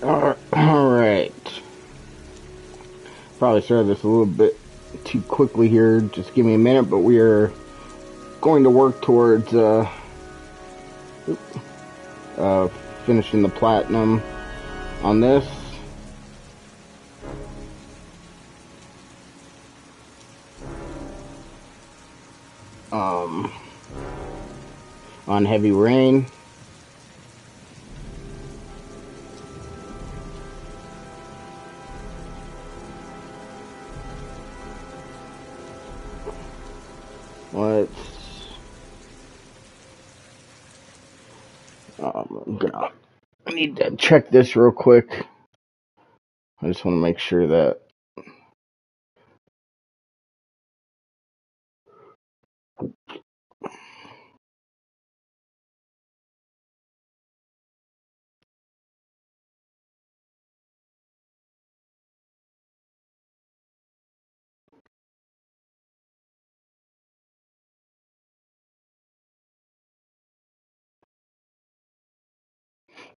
Alright. Probably started this a little bit too quickly here. Just give me a minute, but we are going to work towards finishing the platinum on this. On Heavy Rain. I need to check this real quick. I just want to make sure that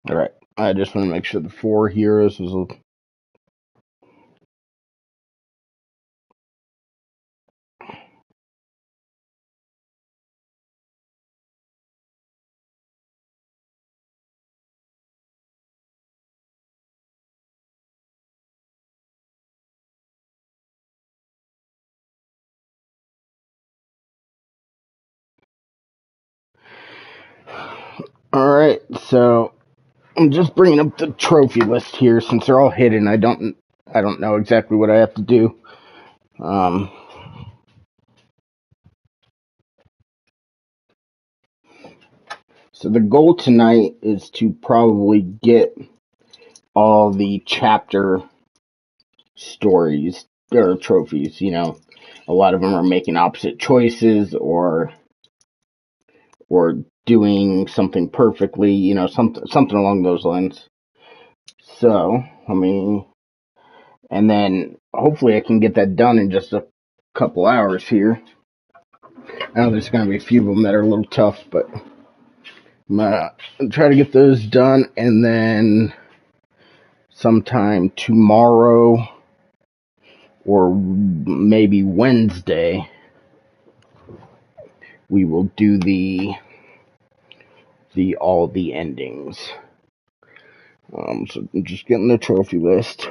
alright. I just want to make sure the 4 heroes was alright, so I'm just bringing up the trophy list here since they're all hidden. I don't know exactly what I have to do. So the goal tonight is to probably get all the chapter stories or trophies. You know, a lot of them are making opposite choices or doing something perfectly. You know, something along those lines. So, and then hopefully I can get that done in just a couple hours here. I know there's going to be a few of them that are a little tough, but I'm going to try to get those done, and then sometime tomorrow or maybe Wednesday we will do all the endings. So I'm just getting the trophy list.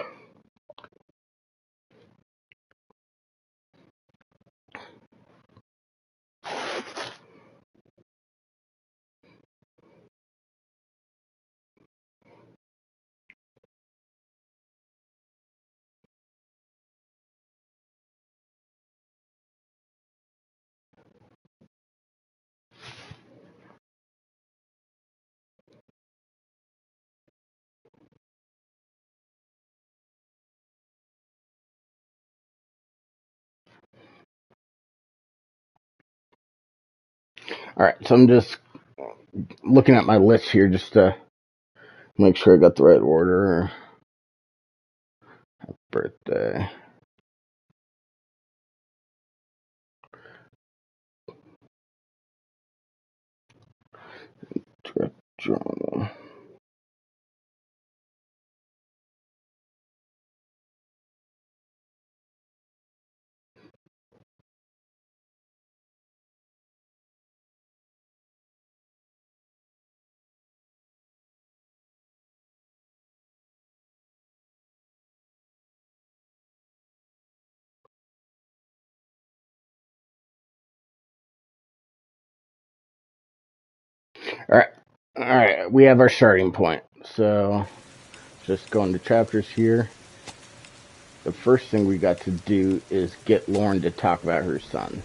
Alright, so I'm just looking at my list here just to make sure I got the right order. Happy birthday. Journal. Alright, we have our starting point. So, just going to chapters here. The first thing we got to do is get Lauren to talk about her son.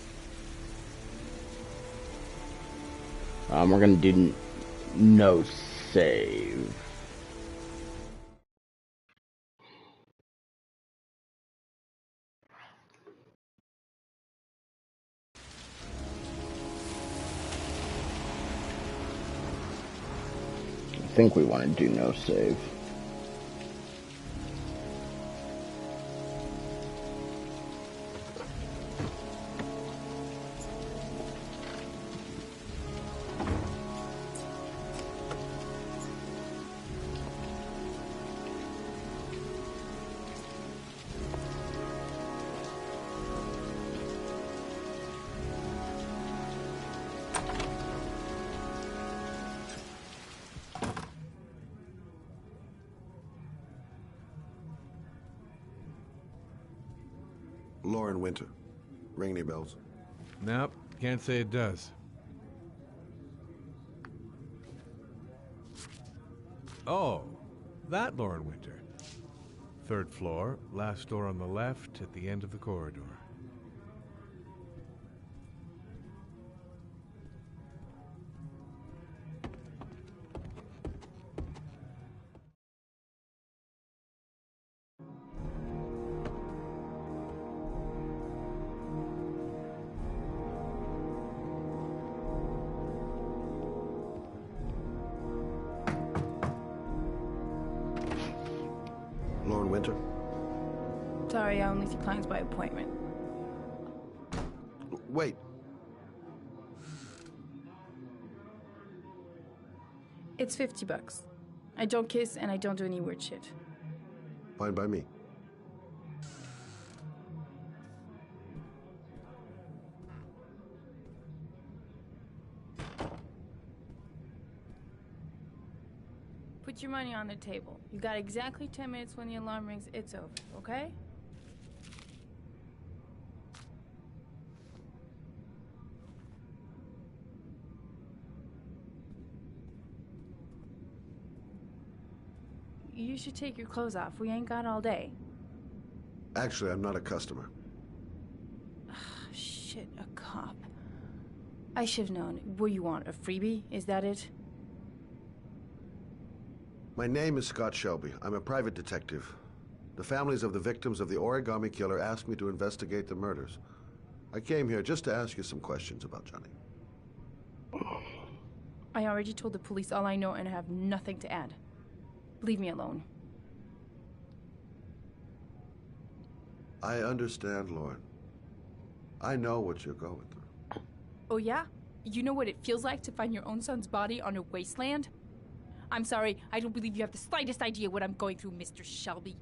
We're going to do no save. I think we want to do no save. Lauren Winter. Ring any bells? Nope, can't say it does. Oh, that Lauren Winter. 3rd floor, last door on the left at the end of the corridor. Lauren Winter? Sorry, I only see clients by appointment. Wait. It's $50. I don't kiss and I don't do any weird shit. Fine by me. Put your money on the table. You got exactly 10 minutes when the alarm rings. It's over, okay? You should take your clothes off. We ain't got all day. Actually, I'm not a customer. Shit, a cop. I should've known. What you want, a freebie? Is that it? My name is Scott Shelby. I'm a private detective. The families of the victims of the Origami Killer asked me to investigate the murders. I came here just to ask you some questions about Johnny. I already told the police all I know and I have nothing to add. Leave me alone. I understand, Lauren. I know what you're going through. Oh yeah? You know what it feels like to find your own son's body on a wasteland? I'm sorry, I don't believe you have the slightest idea what I'm going through, Mr. Shelby.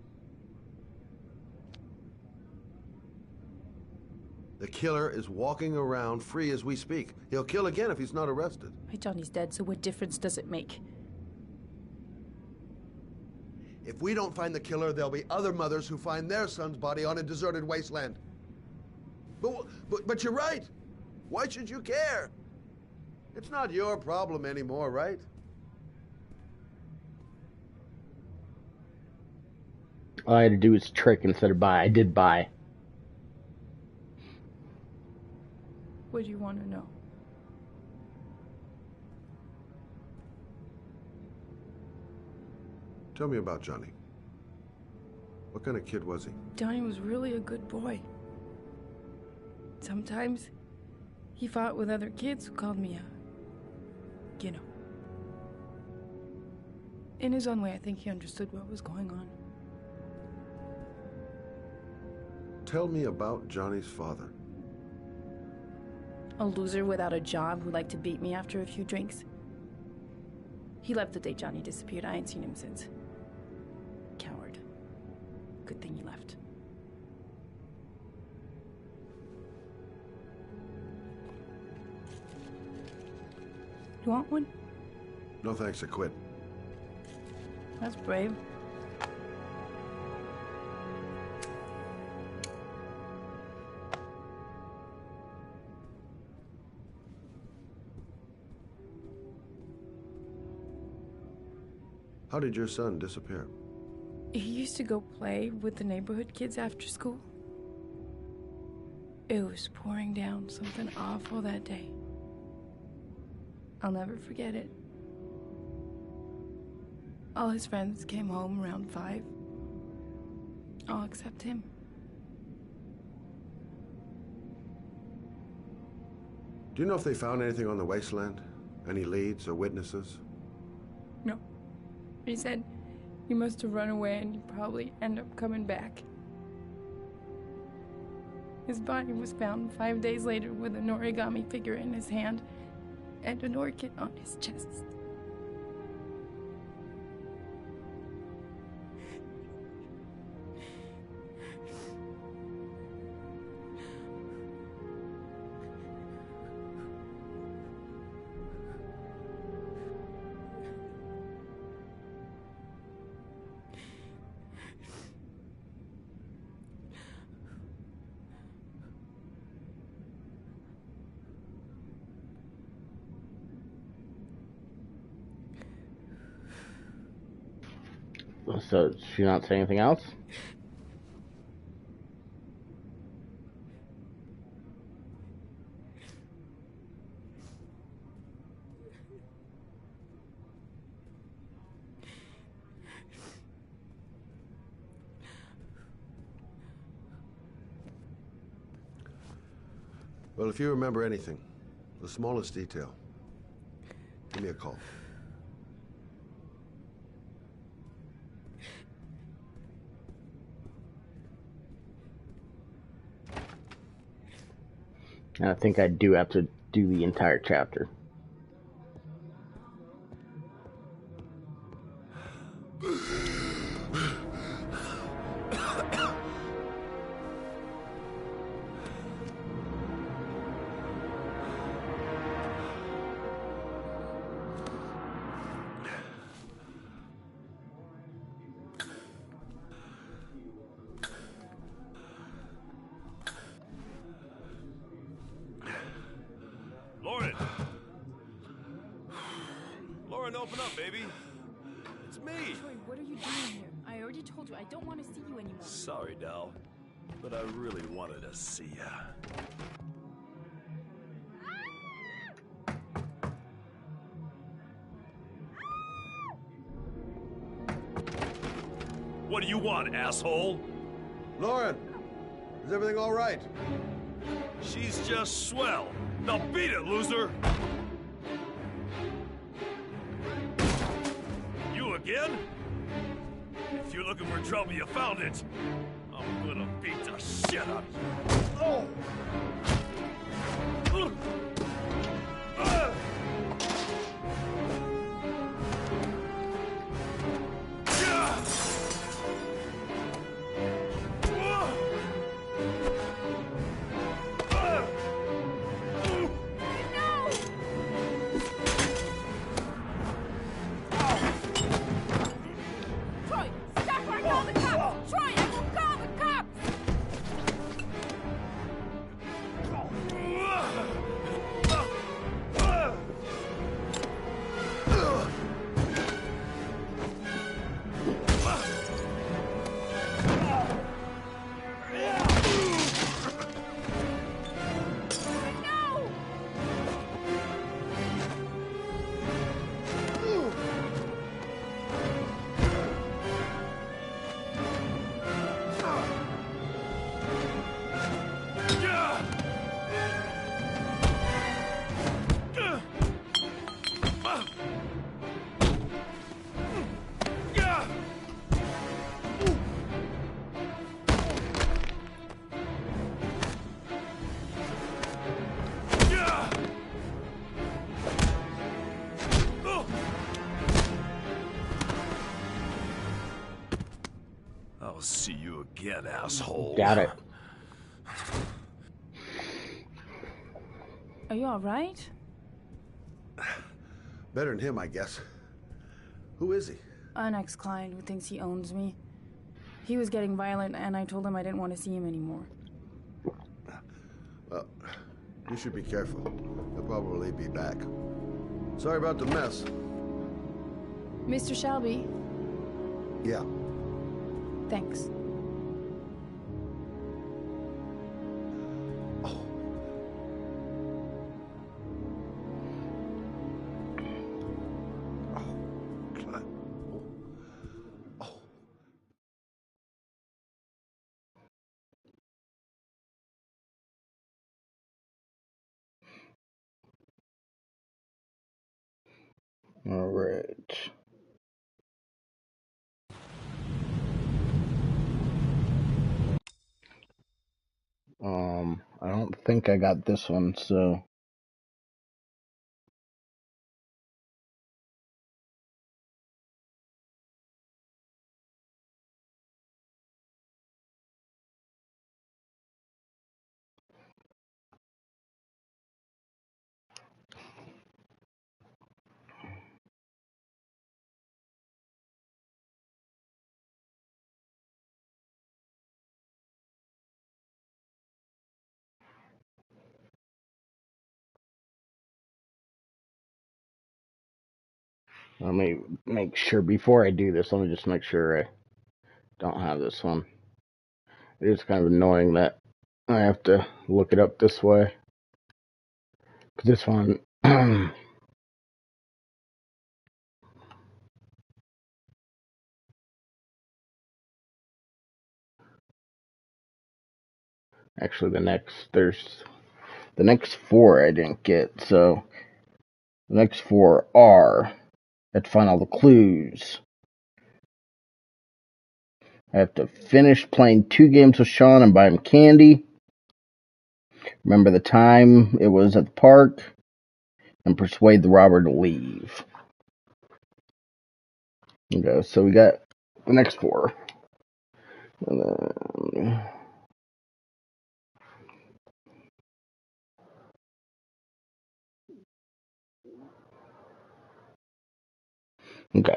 The killer is walking around free as we speak. He'll kill again if he's not arrested. My Johnny's dead, so what difference does it make? If we don't find the killer, there'll be other mothers who find their son's body on a deserted wasteland. But you're right. Why should you care? It's not your problem anymore, right? All I had to do was trick instead of buy. I did buy. What do you want to know? Tell me about Johnny. What kind of kid was he? Johnny was really a good boy. Sometimes he fought with other kids who called me a, you know. In his own way, I think he understood what was going on. Tell me about Johnny's father. A loser without a job who liked to beat me after a few drinks. He left the day Johnny disappeared. I ain't seen him since. Coward. Good thing he left. You want one? No thanks, I quit. That's brave. How did your son disappear? He used to go play with the neighborhood kids after school. It was pouring down something awful that day. I'll never forget it. All his friends came home around 5. All except him. Do you know if they found anything on the wasteland? Any leads or witnesses? No. He said he must have run away and he'd probably end up coming back. His body was found 5 days later with an origami figure in his hand and an orchid on his chest. So, she not say anything else? Well, if you remember anything, the smallest detail, give me a call. And I think I do have to do the entire chapter. Lauren! Lauren, open up, baby. It's me. Troy, what are you doing here? I already told you I don't want to see you anymore. Sorry, Dal, but I really wanted to see ya. What do you want, asshole? Lauren! Is everything all right? She's just swell. Now beat it, loser! You again? If you're looking for trouble, you found it. I'm gonna beat the shit out of you. Oh! Troy, stop or I call the cops! Troy, I will call the cops! No! I'll see you again, asshole. Got it. Are you alright? Better than him, I guess. Who is he? An ex-client who thinks he owns me. He was getting violent and I told him I didn't want to see him anymore. Well, you should be careful. He'll probably be back. Sorry about the mess. Mr. Shelby, Yeah. thanks. Oh. Oh, God. Oh. All right. I don't think I got this one, so Let me make sure before I do this. Let me just make sure I don't have this one. It is kind of annoying that I have to look it up this way. 'Cause this one. Actually, the next four I didn't get, so the next four are I have to find all the clues. I have to finish playing 2 games with Sean and buy him candy. Remember the time it was at the park, and persuade the robber to leave. Okay, so we got the next four. And then, okay.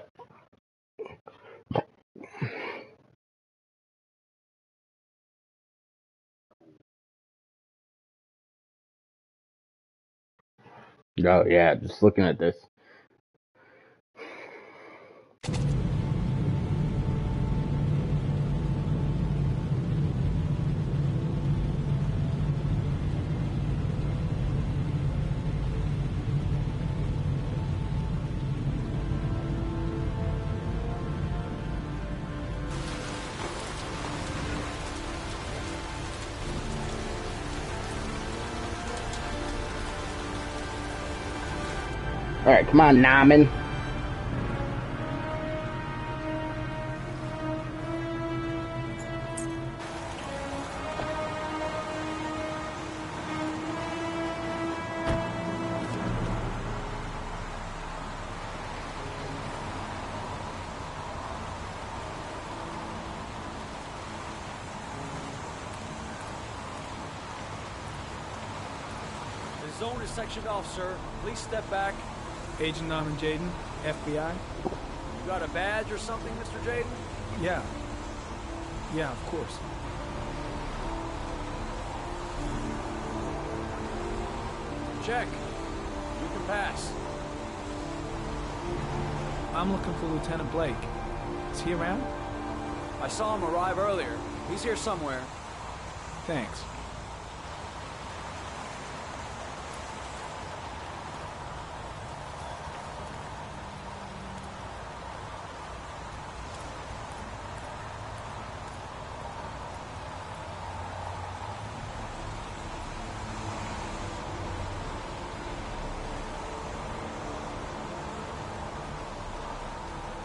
Oh yeah, just looking at this. Alright, come on, Naaman. The zone is sectioned off, sir. Please step back. Agent Naaman Jaden, FBI? You got a badge or something, Mr. Jaden? Yeah. Yeah, of course. Check. You can pass. I'm looking for Lieutenant Blake. Is he around? I saw him arrive earlier. He's here somewhere. Thanks.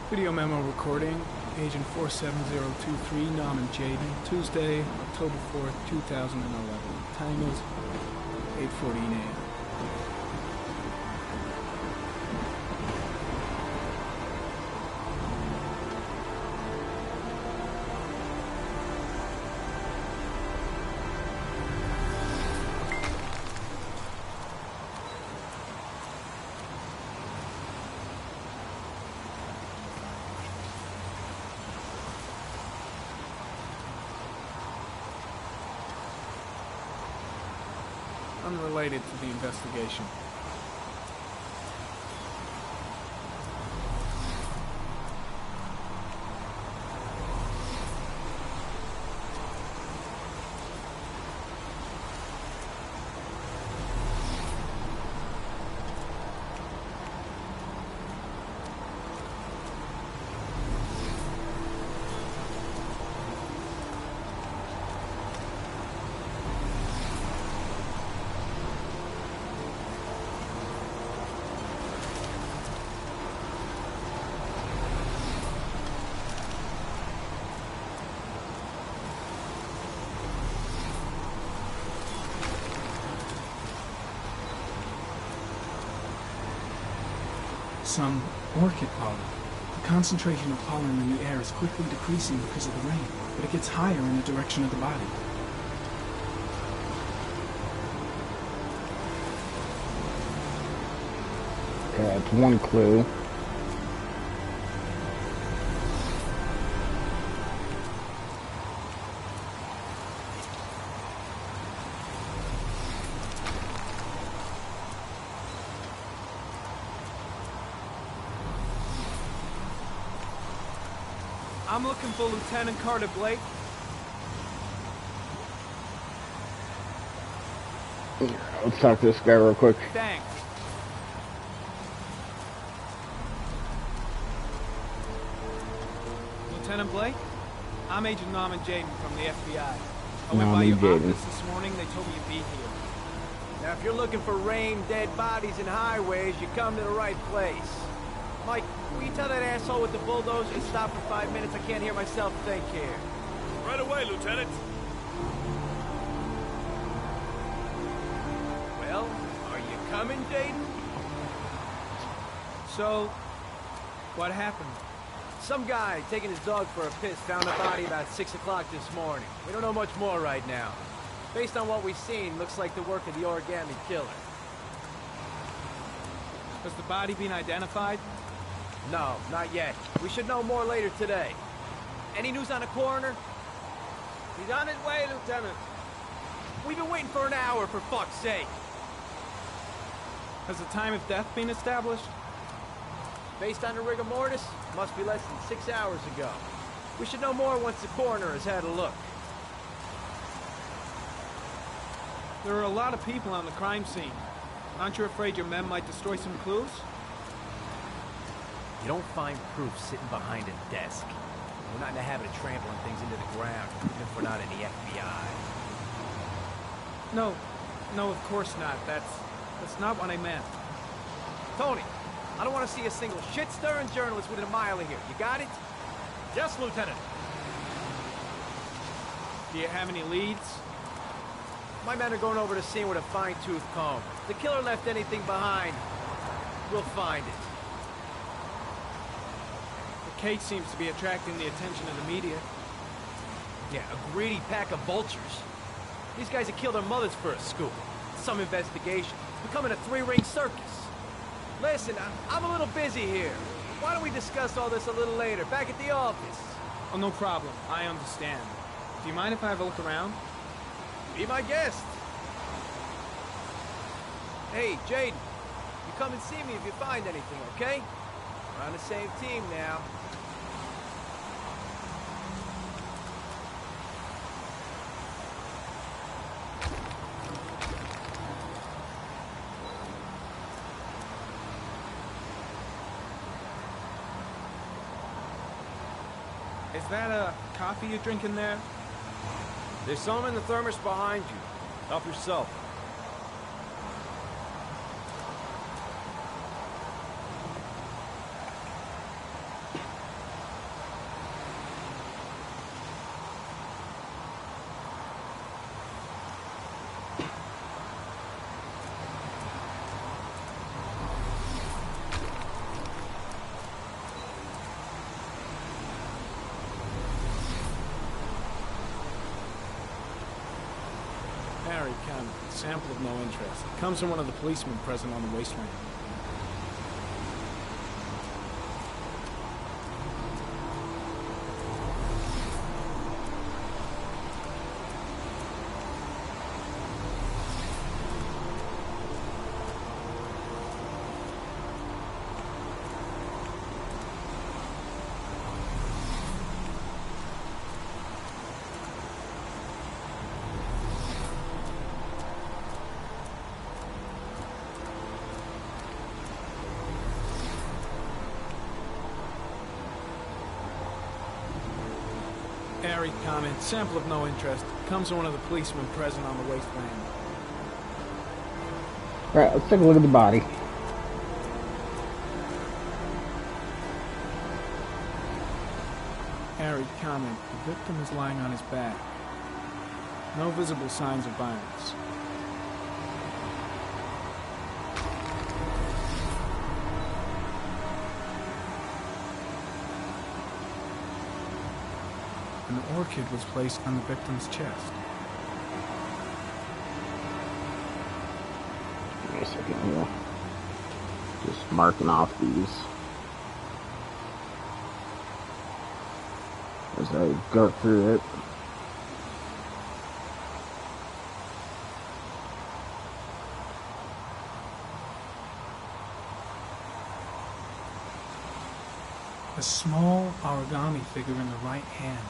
Video memo recording, Agent 47023, Naaman Jaden, Tuesday, October 4th, 2011. Time is 8:14 a.m. Unrelated to the investigation. Some orchid pollen. The concentration of pollen in the air is quickly decreasing because of the rain, but it gets higher in the direction of the body. Okay, that's one clue. I'm looking for Lieutenant Carter Blake. Let's talk to this guy real quick. Thanks. Lieutenant Blake? I'm Agent Norman Jaden from the FBI. I went by your office this morning. They told me you'd be here. Now, if you're looking for rain, dead bodies, and highways, you come to the right place. Mike, will you tell that asshole with the bulldozer to stop for 5 minutes? I can't hear myself think here. Right away, Lieutenant. Well, are you coming, Jaden? So, what happened? Some guy taking his dog for a piss found a body about 6 o'clock this morning. We don't know much more right now. Based on what we've seen, looks like the work of the Origami Killer. Has the body been identified? No, not yet. We should know more later today. Any news on the coroner? He's on his way, Lieutenant. We've been waiting for an hour, for fuck's sake. Has the time of death been established? Based on the rigor mortis, must be less than 6 hours ago. We should know more once the coroner has had a look. There are a lot of people on the crime scene. Aren't you afraid your men might destroy some clues? You don't find proof sitting behind a desk. We're not in the habit of trampling things into the ground, even if we're not in the FBI. No, of course not. That's not what I meant. Tony, I don't want to see a single shit-stirring journalist within a mile of here. You got it? Yes, Lieutenant. Do you have any leads? My men are going over the scene with a fine-tooth comb. If the killer left anything behind, we'll find it. The case seems to be attracting the attention of the media. Yeah, a greedy pack of vultures. These guys have killed their mothers for a scoop. Some investigation. It's becoming a three-ring circus. Listen, I'm a little busy here. Why don't we discuss all this a little later, back at the office? Oh, no problem. I understand. Do you mind if I have a look around? Be my guest. Hey, Jaden, you come and see me if you find anything, okay? We're on the same team now. Is that a coffee you're drinking there? There's some in the thermos behind you. Help yourself. Harry Kemp, sample of no interest. Comes from one of the policemen present on the wasteland. Harry comment, sample of no interest. Comes from one of the policemen present on the wasteland. Right, let's take a look at the body. Harry comment, the victim is lying on his back. No visible signs of violence. An orchid was placed on the victim's chest. Give me a second here. Just marking off these as I go through it. A small origami figure in the right hand.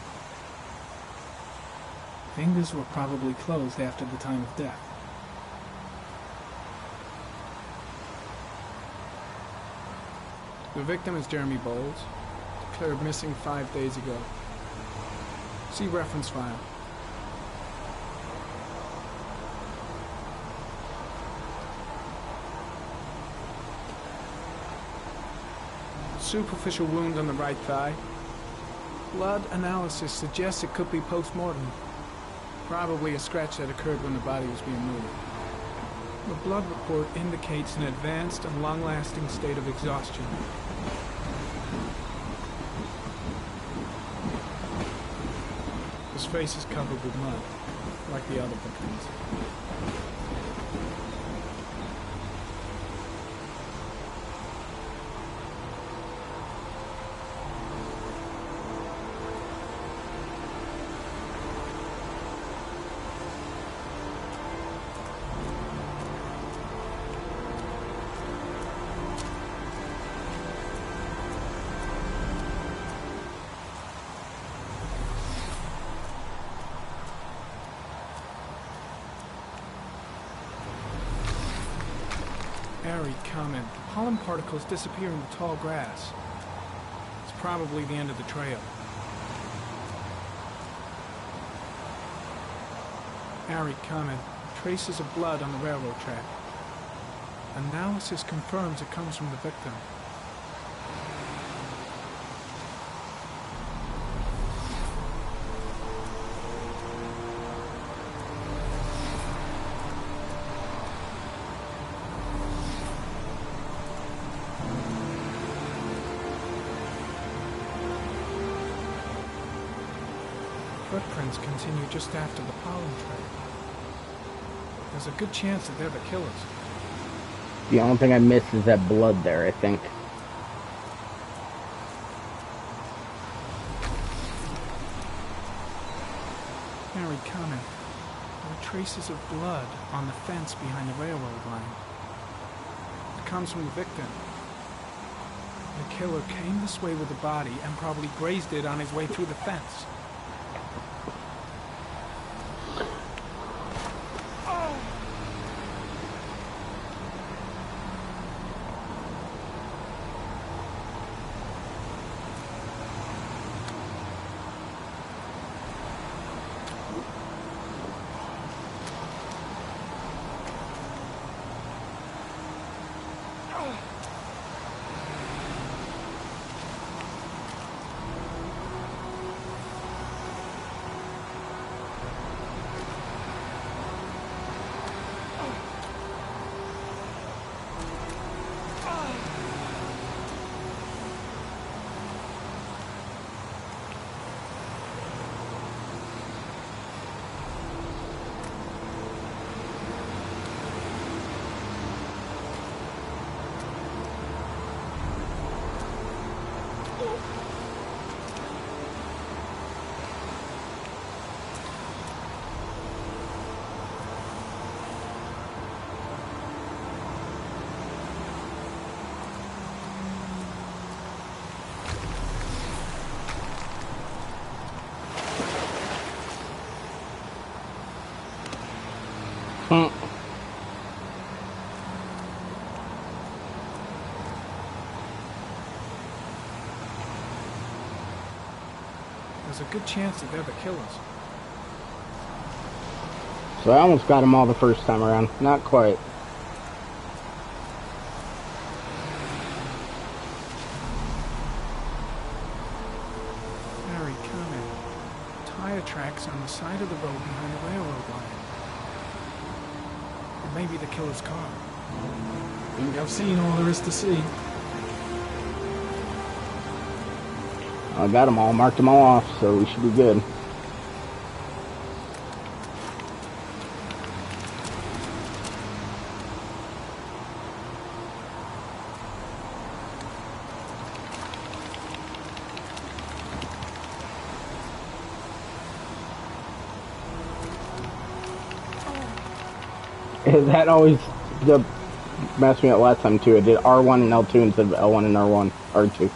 Fingers were probably closed after the time of death. The victim is Jeremy Bowles, declared missing 5 days ago. See reference file. Superficial wound on the right thigh. Blood analysis suggests it could be post-mortem. Probably a scratch that occurred when the body was being moved. The blood report indicates an advanced and long-lasting state of exhaustion. His face is covered with mud, like the other victims. Airy comment. Pollen particles disappear in the tall grass. It's probably the end of the trail. Airy comment. Traces of blood on the railroad track. Analysis confirms it comes from the victim. Footprints continue just after the pollen trail. There's a good chance that they're the killers. The only thing I missed is that blood there, I think. Harry comment. There are traces of blood on the fence behind the railroad line. It comes from the victim. The killer came this way with the body and probably grazed it on his way through the fence. There's a good chance that they're the killers. So I almost got them all the first time around. Not quite. Harry, comment. Tire tracks on the side of the road behind the railroad line. It may be the killer's car. I think I've seen all there is to see. I got them all, marked them all off, so we should be good. That always messed me up last time too. I did R1 and L2 instead of L1 and R1, R2.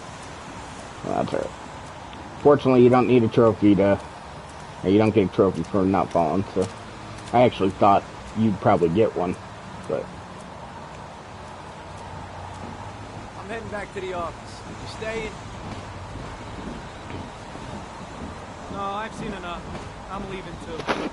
Well, that's alright. Fortunately, you don't need a trophy to... You don't get a trophy for not falling, so... I actually thought you'd probably get one, but... I'm heading back to the office. You staying? No, I've seen enough. I'm leaving too.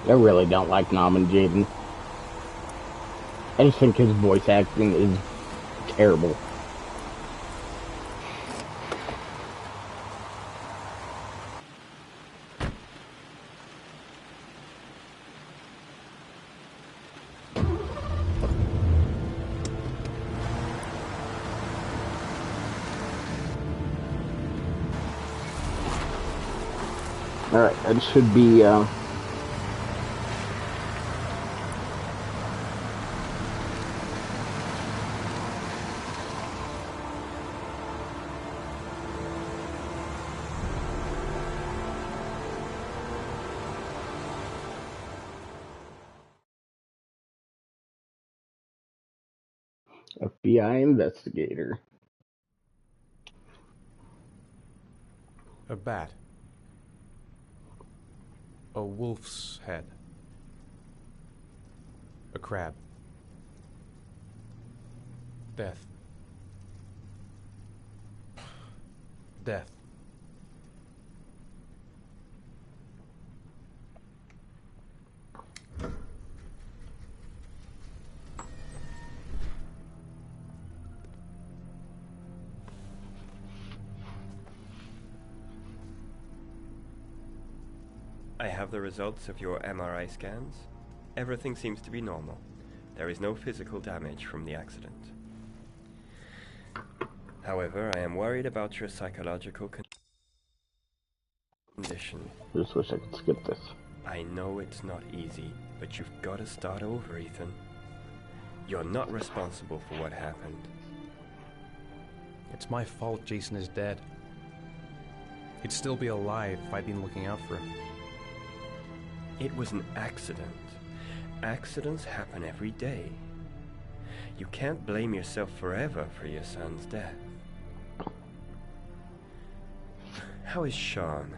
I really don't like Norman Jayden. I just think his voice acting is terrible. Alright, that should be, FBI investigator. A bat. A wolf's head. A crab. Death. Death. I have the results of your MRI scans. Everything seems to be normal. There is no physical damage from the accident. However, I am worried about your psychological condition. I just wish I could skip this. I know it's not easy, but you've got to start over, Ethan. You're not responsible for what happened. It's my fault Jason is dead. He'd still be alive if I'd been looking out for him. It was an accident. Accidents happen every day. You can't blame yourself forever for your son's death. How is Sean?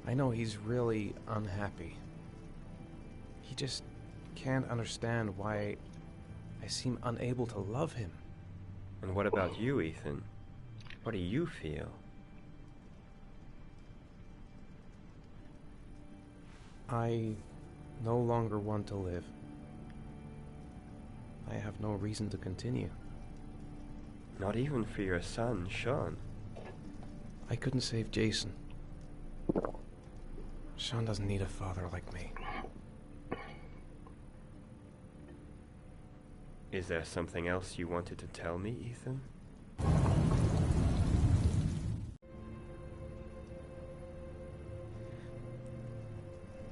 I know he's really unhappy. He just can't understand why I seem unable to love him. And what about you, Ethan? What do you feel? I no longer want to live. I have no reason to continue. Not even for your son, Sean. I couldn't save Jason. Sean doesn't need a father like me. Is there something else you wanted to tell me, Ethan?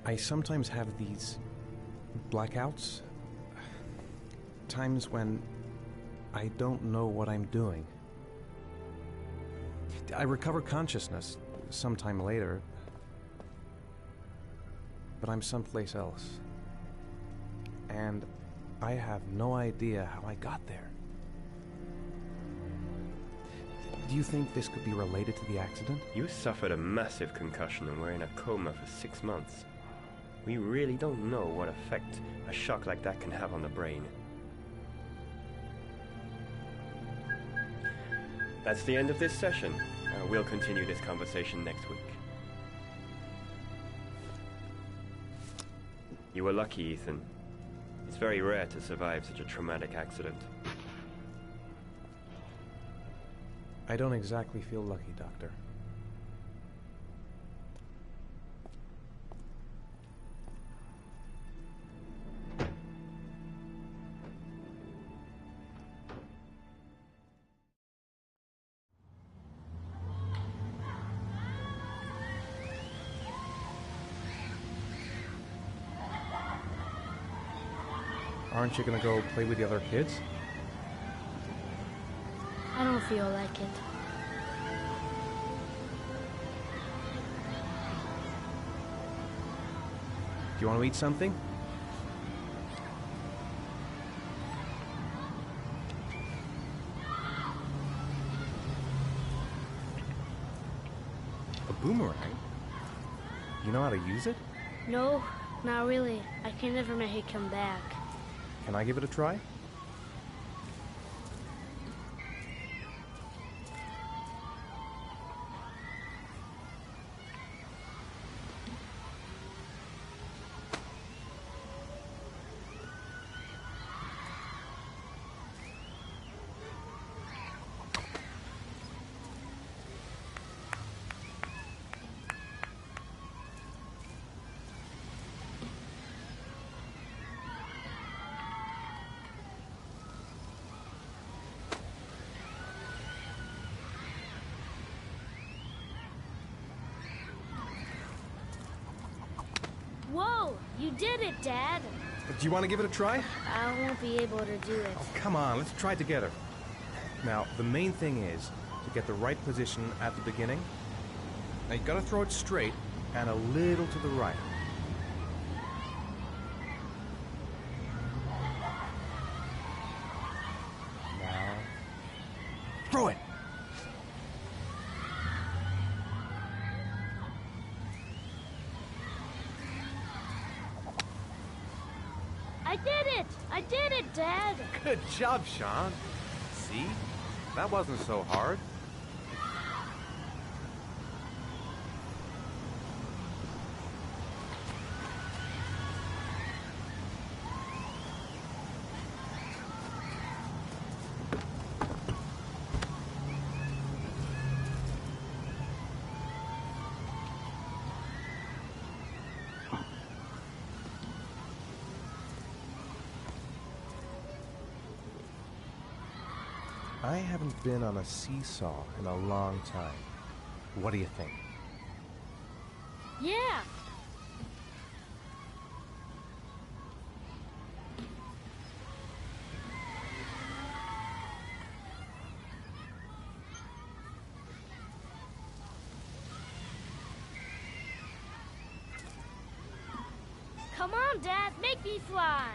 I sometimes have these blackouts. Times when I don't know what I'm doing. I recover consciousness sometime later, but I'm someplace else. And I have no idea how I got there. Do you think this could be related to the accident? You suffered a massive concussion and were in a coma for 6 months. We really don't know what effect a shock like that can have on the brain. That's the end of this session. We'll continue this conversation next week. You were lucky, Ethan. It's very rare to survive such a traumatic accident. I don't exactly feel lucky, Doctor. aren't you gonna go play with the other kids? I don't feel like it. Do you want to eat something? A boomerang? You know how to use it? No, not really. I can never make it come back. Can I give it a try? Whoa! You did it, Dad! Do you want to give it a try? I won't be able to do it. Oh, come on, let's try it together. Now, the main thing is to get the right position at the beginning. Now, you gotta throw it straight and a little to the right. Now, throw it! I did it! I did it, Dad! Good job, Sean. See? That wasn't so hard. I haven't been on a seesaw in a long time. What do you think? Yeah! Come on, Dad, make me fly!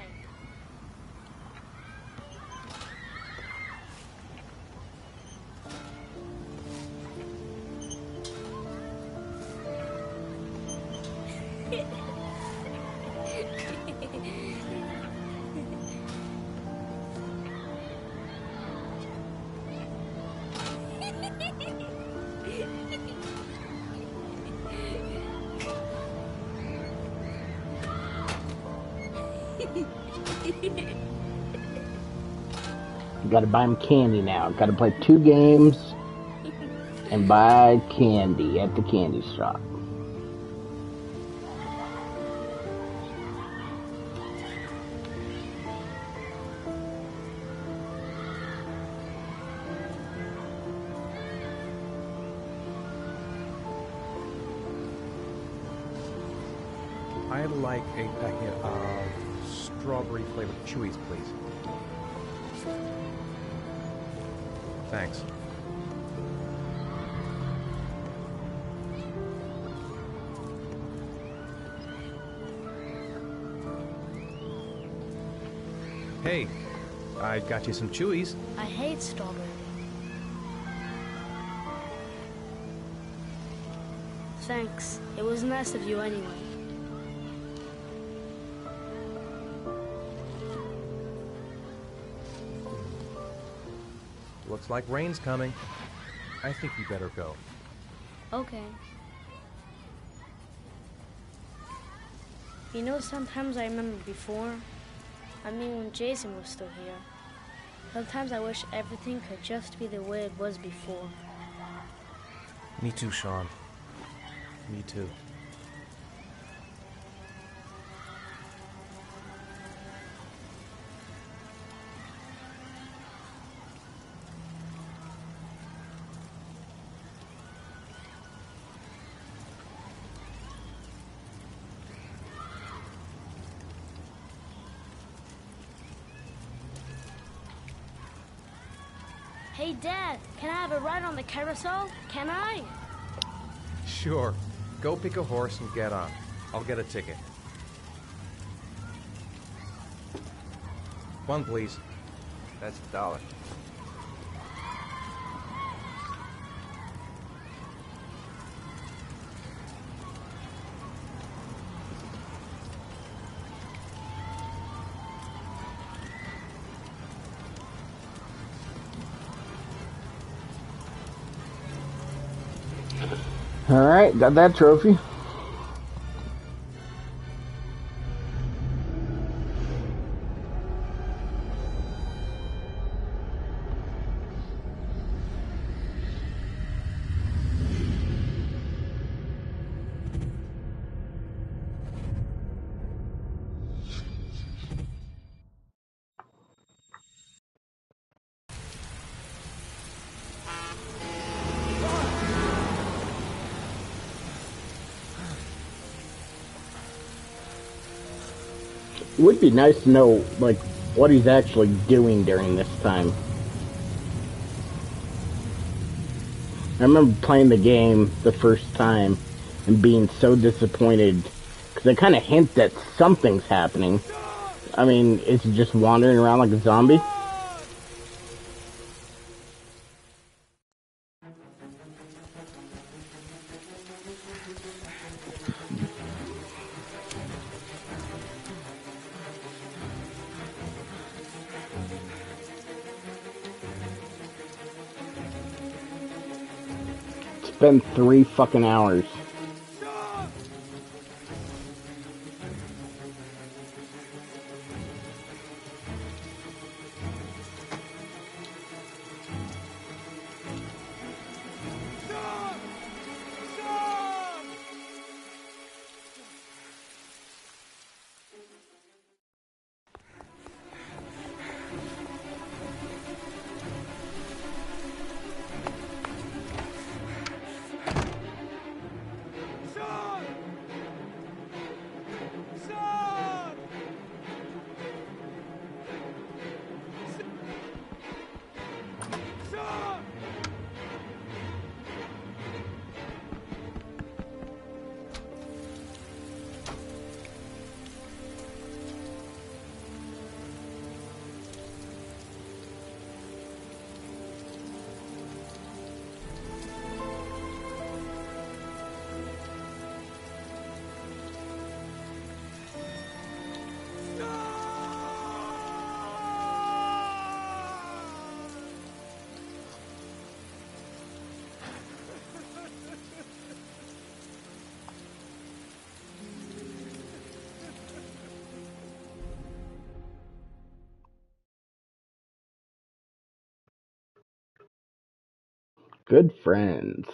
Gotta buy him candy now. Gotta play 2 games and buy candy at the candy shop. I'd like a packet of strawberry flavored Chewies, please. Thanks. Hey, I got you some Chewies. I hate strawberry. Thanks. It was nice of you anyway. Looks like rain's coming. I think you better go. Okay. You know, sometimes I remember before. I mean, when Jason was still here. Sometimes I wish everything could just be the way it was before. Me too, Sean. Me too. Hey, Dad, can I have a ride on the carousel? Can I? Sure. Go pick a horse and get on. I'll get a ticket. One, please. That's $1. Alright, got that trophy. It would be nice to know, like, what he's actually doing during this time. I remember playing the game the first time and being so disappointed because they kind of hint that something's happening. I mean, is he just wandering around like a zombie? It's been 3 fucking hours. Good friends.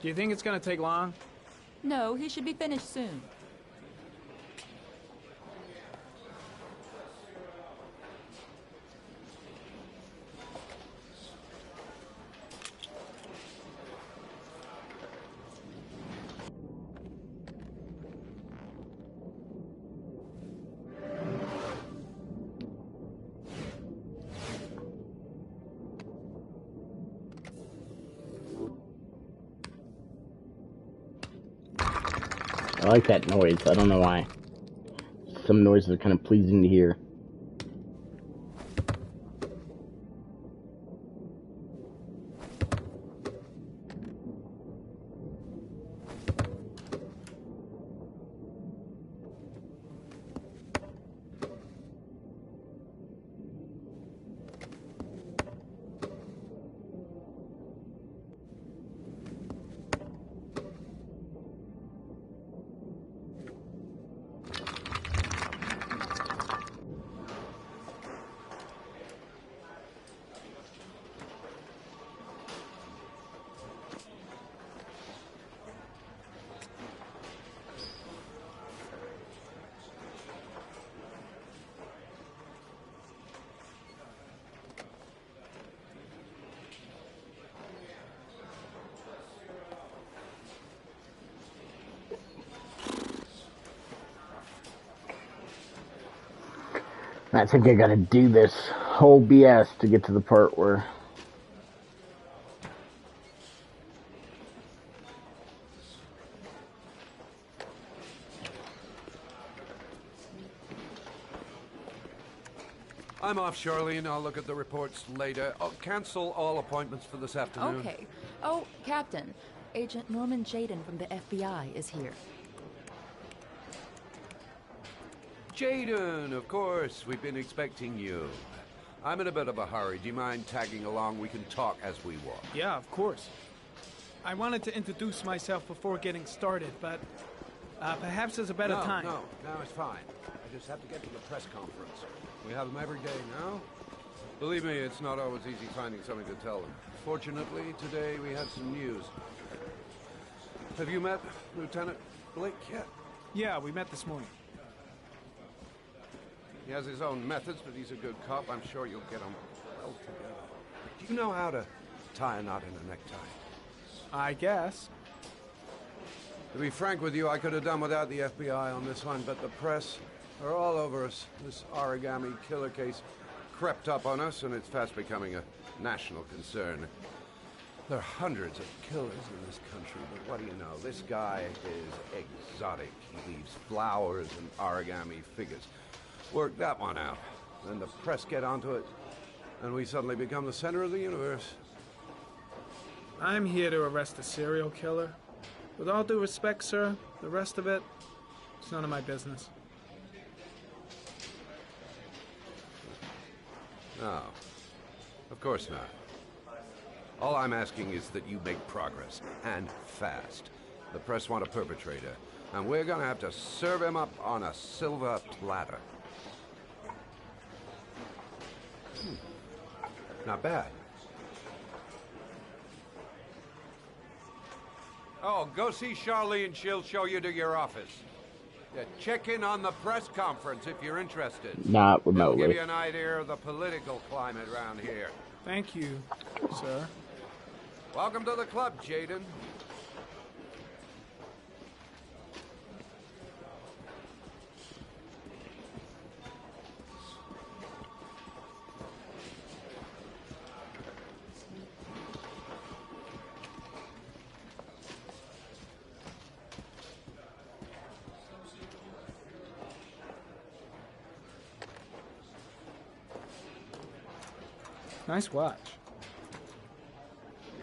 Do you think it's gonna take long? No, he should be finished soon. I like that noise. I don't know why. Some noises are kind of pleasing to hear. I think I gotta do this whole BS to get to the part where... I'm off, Charlene. I'll look at the reports later. I'll cancel all appointments for this afternoon. Okay. Oh, Captain. Agent Norman Jayden from the FBI is here. Jayden, of course. We've been expecting you. I'm in a bit of a hurry. Do you mind tagging along? We can talk as we walk. Yeah, of course. I wanted to introduce myself before getting started, but perhaps there's a better time. No, it's fine. I just have to get to the press conference. We have them every day now. Believe me, it's not always easy finding something to tell them. Fortunately, today we have some news. Have you met Lieutenant Blake yet? Yeah, we met this morning. He has his own methods, but he's a good cop. I'm sure you'll get him well together. Do you know how to tie a knot in a necktie? I guess. To be frank with you, I could have done without the FBI on this one, but the press are all over us. This origami killer case crept up on us, and it's fast becoming a national concern. There are hundreds of killers in this country, but what do you know? This guy is exotic. He leaves flowers and origami figures. Work that one out. Then the press get onto it, and we suddenly become the center of the universe. I'm here to arrest a serial killer. With all due respect, sir, the rest of it, it's none of my business. No, of course not. All I'm asking is that you make progress, and fast. The press want a perpetrator, and we're gonna have to serve him up on a silver platter. Not bad. Oh, go see Charlene. She'll show you to your office. Yeah, check in on the press conference if you're interested. Not remotely. It'll give you an idea of the political climate around here. Thank you, sir. Welcome to the club, Jayden. Nice watch.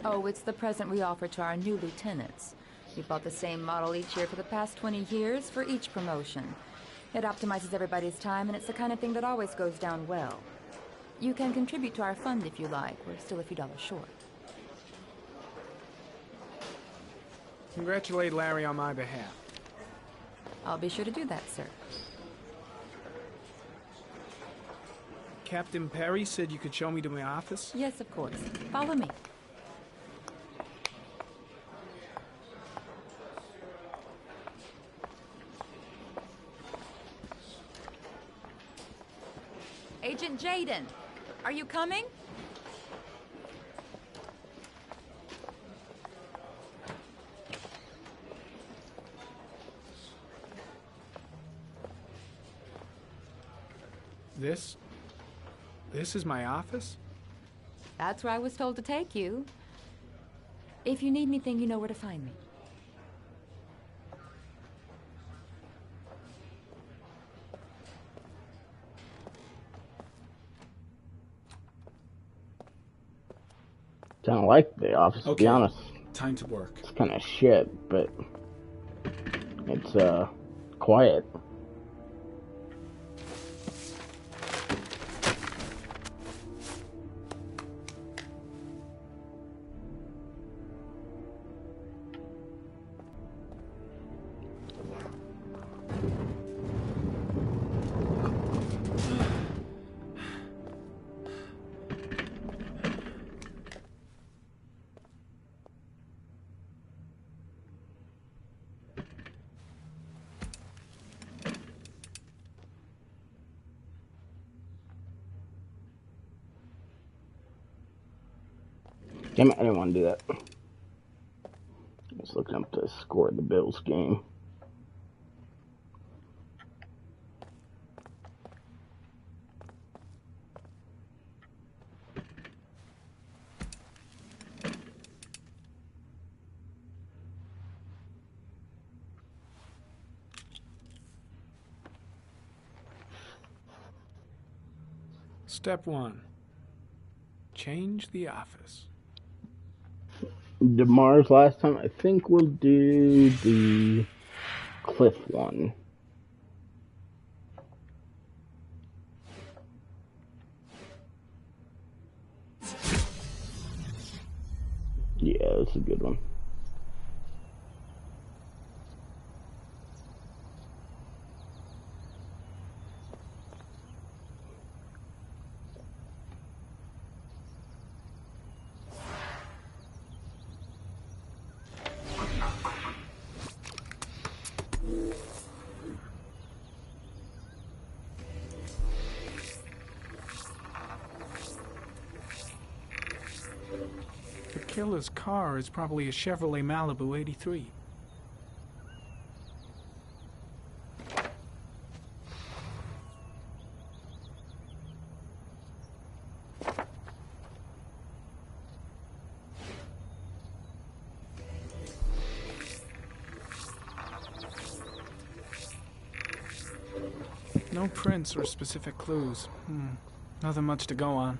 Oh, it's the present we offer to our new lieutenants. We bought the same model each year for the past 20 years for each promotion. It optimizes everybody's time, and it's the kind of thing that always goes down well. You can contribute to our fund if you like. We're still a few dollars short. Congratulate Larry on my behalf. I'll be sure to do that, sir. Captain Perry said you could show me to my office? Yes, of course. Follow me. Agent Jayden, are you coming? This is my office? That's where I was told to take you. If you need anything, you know where to find me. Kind of like the office, to be honest. Time to work. It's kind of shit, but it's quiet. Damn it, I didn't want to do that. I was looking up the score of the Bills game. Step 1. Change the office. DeMar's last time. I think we'll do the Cliff one. Yeah, that's a good one. The killer's car is probably a Chevrolet Malibu 83. No prints or specific clues. Nothing much to go on.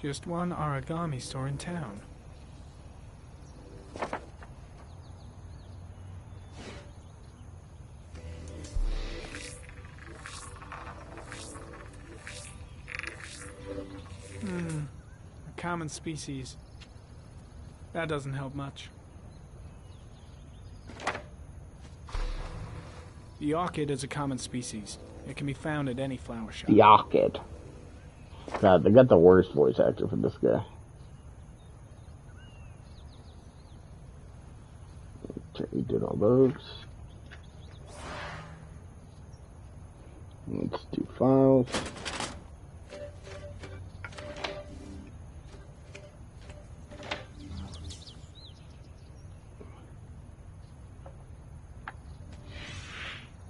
Just one origami store in town. A common species. That doesn't help much. The orchid is a common species. It can be found at any flower shop. The orchid. God, they got the worst voice actor for this guy. Okay, we did all those. Let's do files.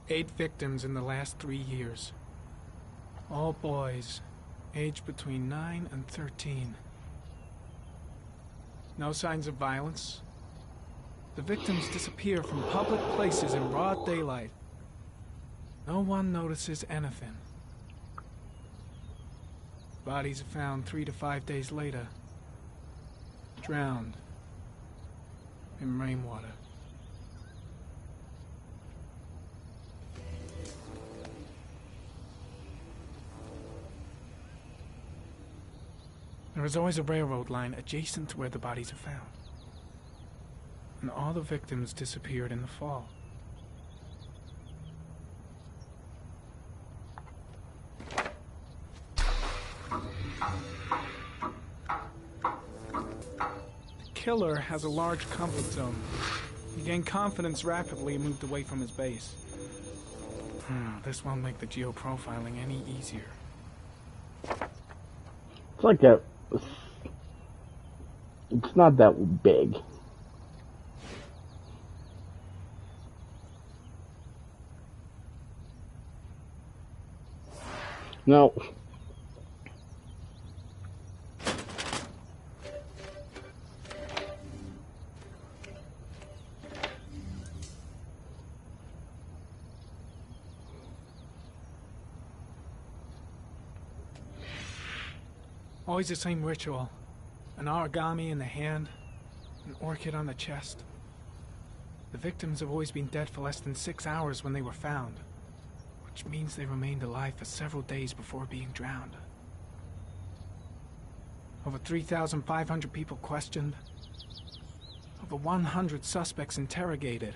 Eight victims in the last 3 years. All boys, aged between 9 and 13. No signs of violence. The victims disappear from public places in broad daylight. No one notices anything. Bodies are found 3 to 5 days later, drowned in rainwater. There is always a railroad line adjacent to where the bodies are found. And all the victims disappeared in the fall. The killer has a large comfort zone. He gained confidence rapidly and moved away from his base. This won't make the geoprofiling any easier. It's like a... It's not that big. No. Always the same ritual. An origami in the hand, an orchid on the chest. The victims have always been dead for less than 6 hours when they were found, which means they remained alive for several days before being drowned. Over 3,500 people questioned. Over 100 suspects interrogated.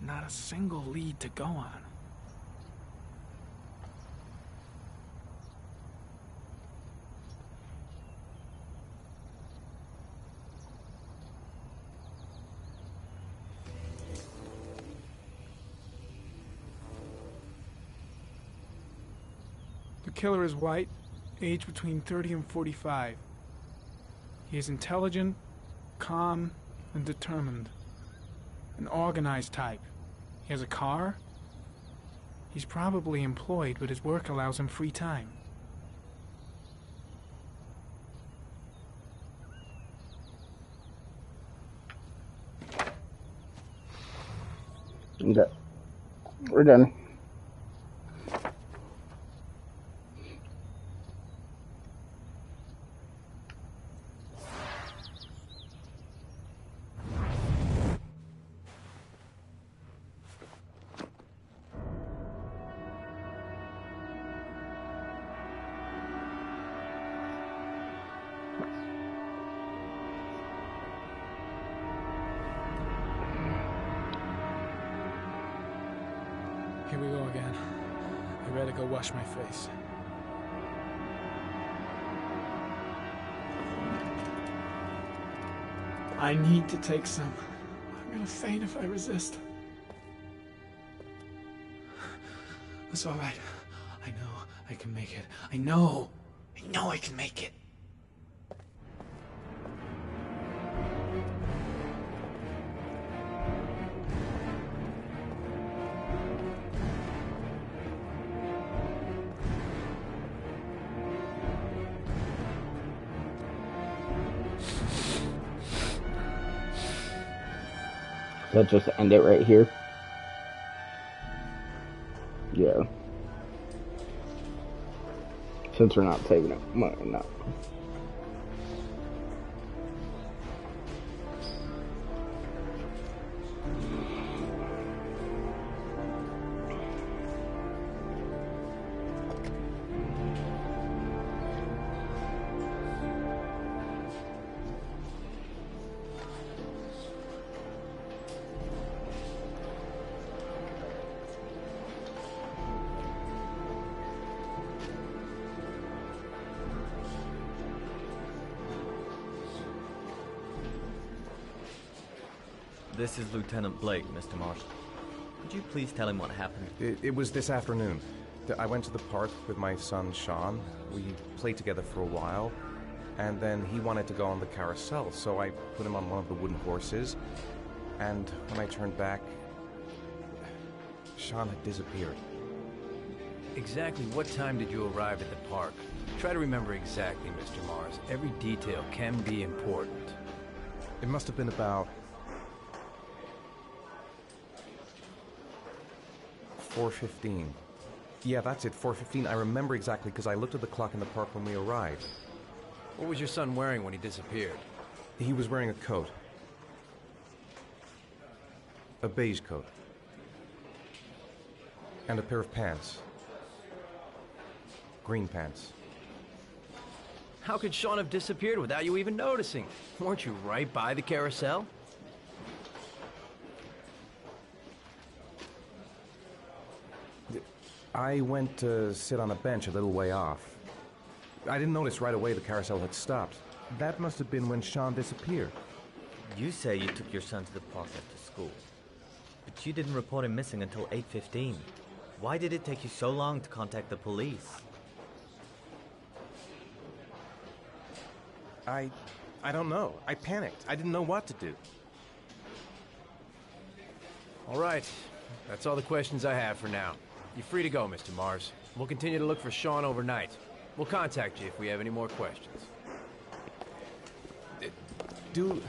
Not a single lead to go on. The killer is white, aged between 30 and 45. He is intelligent, calm, and determined. An organized type. He has a car. He's probably employed, but his work allows him free time. Okay. we're done. Here we go again. I better go wash my face. I need to take some. I'm gonna faint if I resist. It's all right. I know I can make it. I know I can make it. Let's just end it right here. Yeah. Since we're not saving it. Well, no. This is Lieutenant Blake, Mr. Marsh. Could you please tell him what happened? It was this afternoon. I went to the park with my son, Sean. We played together for a while, and then he wanted to go on the carousel, so I put him on one of the wooden horses, and when I turned back, Sean had disappeared. Exactly what time did you arrive at the park? Try to remember exactly, Mr. Mars. Every detail can be important. It must have been about 4:15. Yeah, that's it, 4:15. I remember exactly because I looked at the clock in the park when we arrived. What was your son wearing when he disappeared? He was wearing a coat. A beige coat. And a pair of pants. Green pants. How could Sean have disappeared without you even noticing? Weren't you right by the carousel? I went to sit on a bench a little way off. I didn't notice right away the carousel had stopped. That must have been when Sean disappeared. You say you took your son to the park after school, but you didn't report him missing until 8:15. Why did it take you so long to contact the police? I don't know. I panicked. I didn't know what to do. All right. That's all the questions I have for now. You're free to go, Mr. Mars. We'll continue to look for Sean overnight. We'll contact you if we have any more questions. Do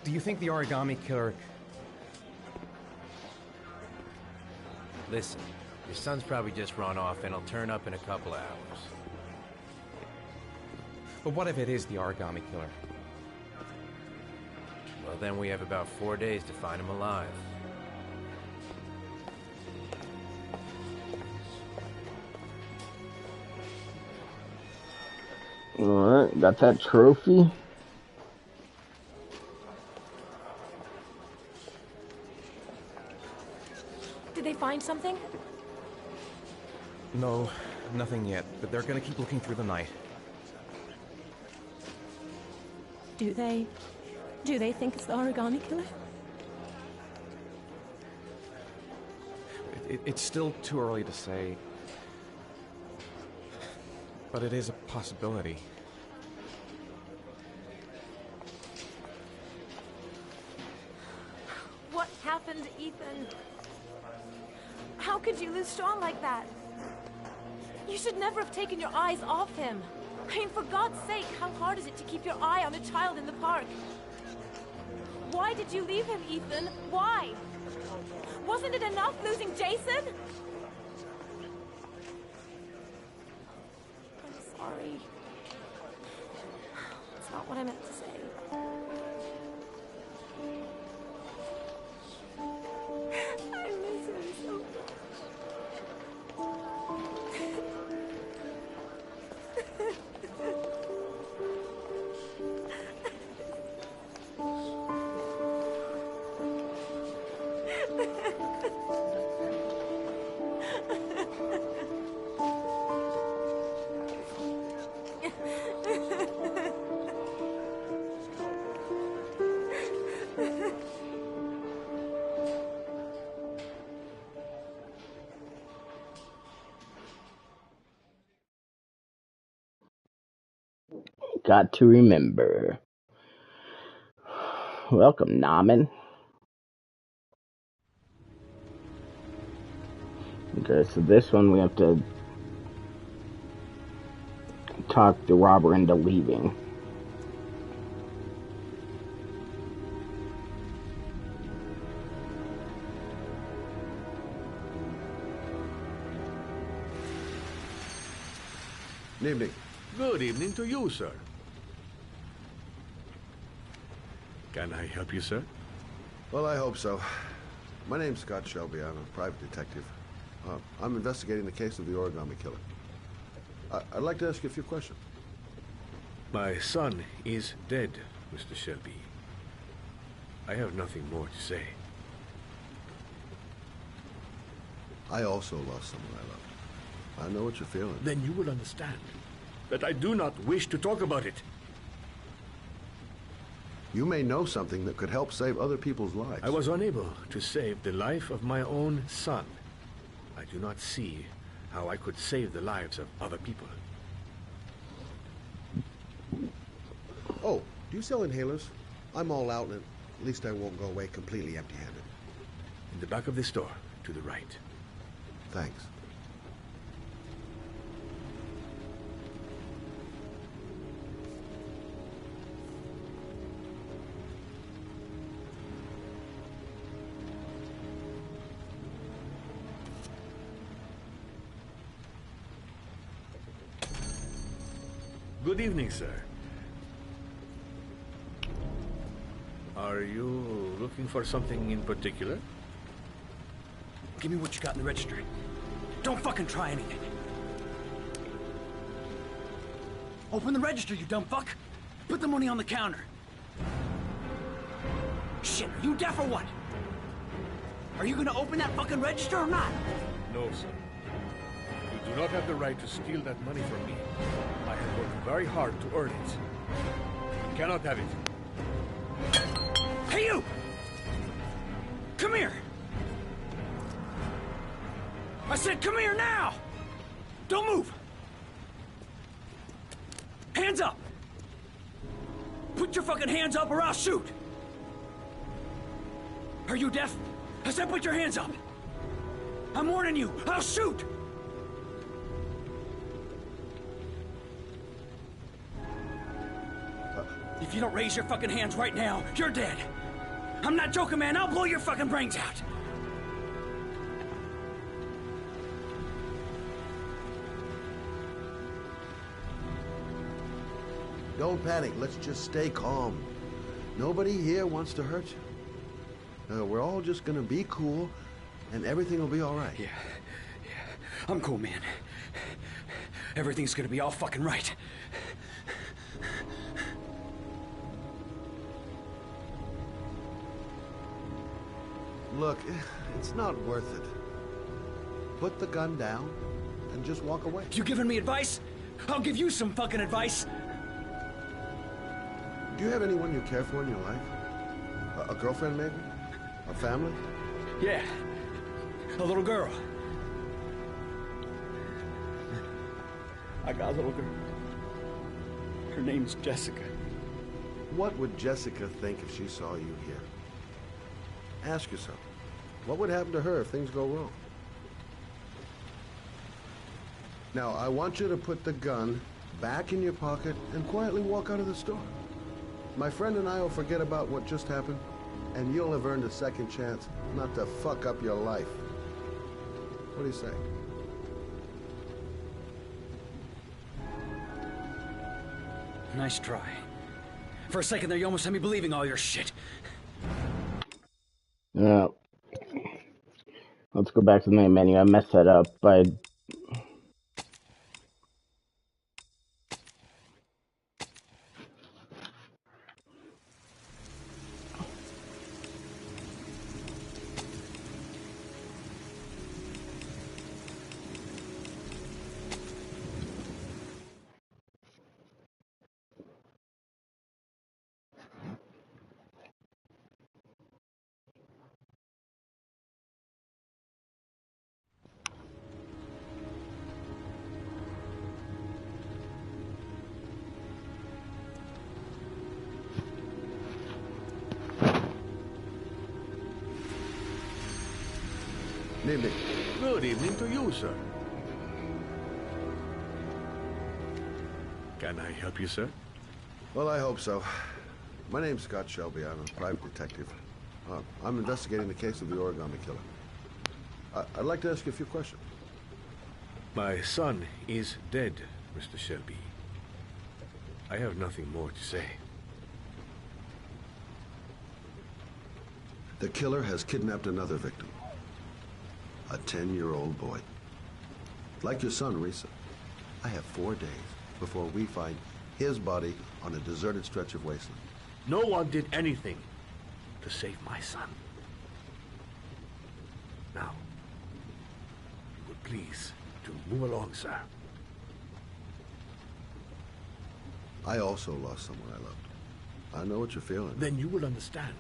you think the origami killer... Listen, your son's probably just run off and he'll turn up in a couple of hours. But what if it is the origami killer? Well, then we have about 4 days to find him alive. Alright, got that trophy. Did they find something? No, nothing yet, but they're gonna keep looking through the night. Do they think it's the origami killer? It's still too early to say, but it is a possibility. What happened, Ethan? How could you lose Sean like that? You should never have taken your eyes off him. I mean, for God's sake, how hard is it to keep your eye on a child in the park? Why did you leave him, Ethan? Why? Wasn't it enough losing Jason? I'm sorry. It's not what I meant to say. I miss him so much. Got to remember. Welcome, Namen. Okay, so this one we have to talk the robber into leaving. Good evening. Good evening to you, sir. Can I help you, sir? Well, I hope so. My name's Scott Shelby. I'm a private detective. I'm investigating the case of the Origami Killer. I'd like to ask you a few questions. My son is dead, Mr. Shelby. I have nothing more to say. I also lost someone I loved. I know what you're feeling. Then you will understand that I do not wish to talk about it. You may know something that could help save other people's lives. I was unable to save the life of my own son. I do not see how I could save the lives of other people. Oh, do you sell inhalers? I'm all out, and at least I won't go away completely empty-handed. In the back of the store, to the right. Thanks. Good evening, sir. Are you looking for something in particular? Give me what you got in the register. Don't fucking try anything. Open the register, you dumb fuck. Put the money on the counter. Shit, are you deaf or what? Are you gonna open that fucking register or not? No, sir. You do not have the right to steal that money from me. I have worked very hard to earn it. You cannot have it. Hey, you! Come here! I said come here now! Don't move! Hands up! Put your fucking hands up or I'll shoot! Are you deaf? I said put your hands up! I'm warning you, I'll shoot! If you don't raise your fucking hands right now, you're dead. I'm not joking, man. I'll blow your fucking brains out. Don't panic. Let's just stay calm. Nobody here wants to hurt you. We're all just gonna be cool, and everything will be all right. Yeah. I'm cool, man. Everything's gonna be all fucking right. Look, it's not worth it. Put the gun down and just walk away. You giving me advice? I'll give you some fucking advice. Do you have anyone you care for in your life? A girlfriend, maybe? A family? Yeah. A little girl. I got a little girl. Her name's Jessica. What would Jessica think if she saw you here? Ask yourself, what would happen to her if things go wrong? Now, I want you to put the gun back in your pocket and quietly walk out of the store. My friend and I will forget about what just happened, and you'll have earned a second chance not to fuck up your life. What do you say? Nice try. For a second there, you almost had me believing all your shit. Yeah. Let's go back to the main menu. I messed that up. Evening. Good evening to you, sir. Can I help you, sir? Well, I hope so. My name's Scott Shelby. I'm a private detective. I'm investigating the case of the Origami Killer. I'd like to ask you a few questions. My son is dead, Mr. Shelby. I have nothing more to say. The killer has kidnapped another victim. A 10-year-old boy. Like your son, Risa, I have 4 days before we find his body on a deserted stretch of wasteland. No one did anything to save my son. Now, you would please to move along, sir. I also lost someone I loved. I know what you're feeling. Then you will understand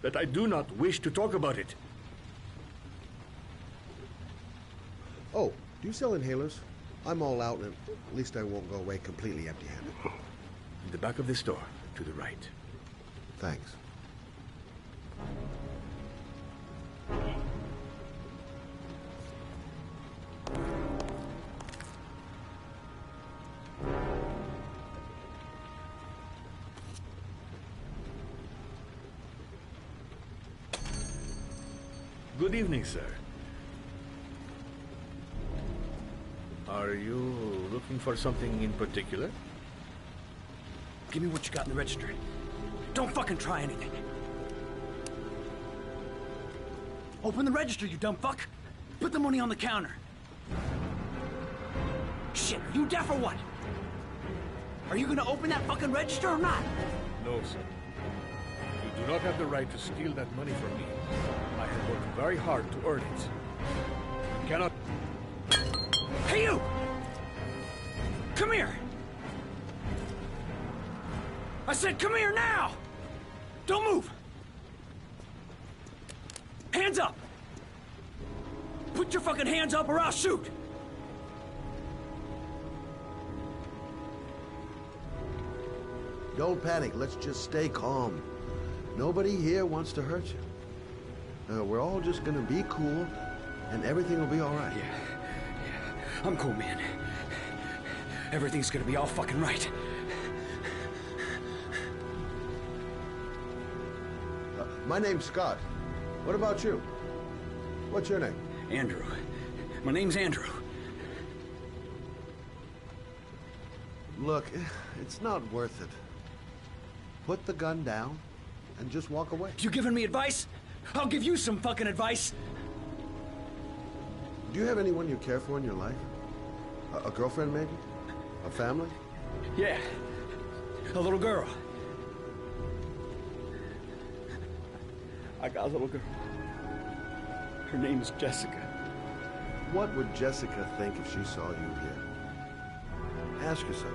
that I do not wish to talk about it. Oh, do you sell inhalers? I'm all out, and at least I won't go away completely empty-handed. In the back of this store, to the right. Thanks. Good evening, sir. Are you looking for something in particular? Give me what you got in the register. Don't fucking try anything. Open the register, you dumb fuck. Put the money on the counter. Shit, are you deaf or what? Are you gonna open that fucking register or not? No, sir. You do not have the right to steal that money from me. I have worked very hard to earn it. You cannot... Hey, you! Come here! I said come here now! Don't move! Hands up! Put your fucking hands up or I'll shoot! Don't panic. Let's just stay calm. Nobody here wants to hurt you. We're all just gonna be cool, and everything will be all right. Yeah, I'm cool, man. Everything's gonna be all fucking right. My name's Scott. What about you? What's your name? Andrew. My name's Andrew. Look, it's not worth it. Put the gun down and just walk away. You giving me advice? I'll give you some fucking advice. Do you have anyone you care for in your life? A girlfriend, maybe? A family? Yeah. A little girl. I got a little girl. Her name's Jessica. What would Jessica think if she saw you here? Ask yourself,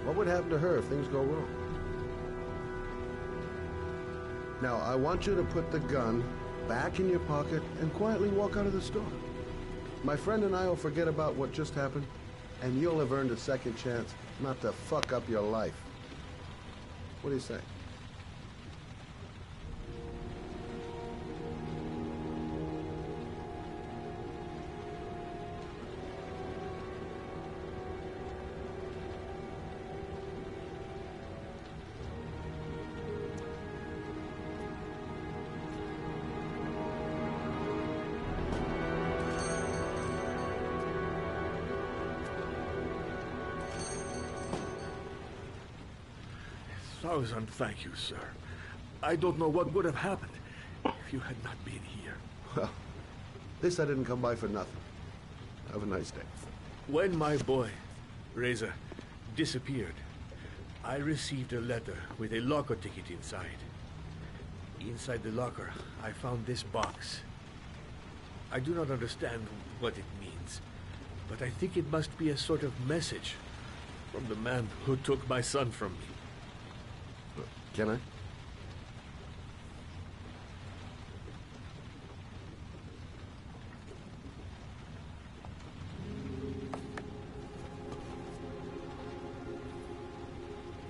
what would happen to her if things go wrong? Now, I want you to put the gun back in your pocket and quietly walk out of the store. My friend and I will forget about what just happened, and you'll have earned a second chance not to fuck up your life. What do you say? 1,000 thank you, sir. I don't know what would have happened if you had not been here. Well, this I didn't come by for nothing. Have a nice day. When my boy, Reza, disappeared, I received a letter with a locker ticket inside. Inside the locker, I found this box. I do not understand what it means, but I think it must be a sort of message from the man who took my son from me. Can I?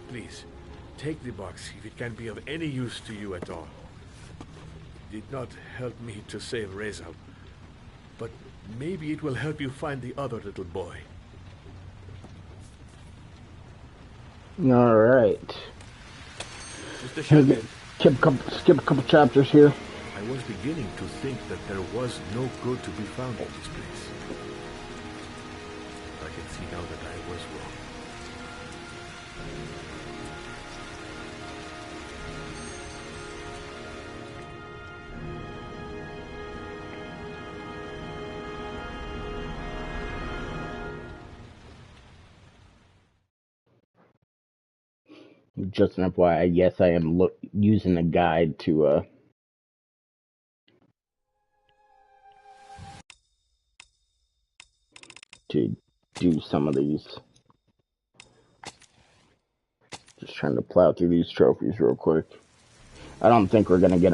Please, take the box if it can be of any use to you at all. It did not help me to save Reza, but maybe it will help you find the other little boy. All right. Mr. Shelby, skip a couple chapters here. I was beginning to think that there was no good to be found in this place. I can see now that I was wrong. Just an FYI, yes, I am using a guide to do some of these. Just trying to plow through these trophies real quick. I don't think we're gonna get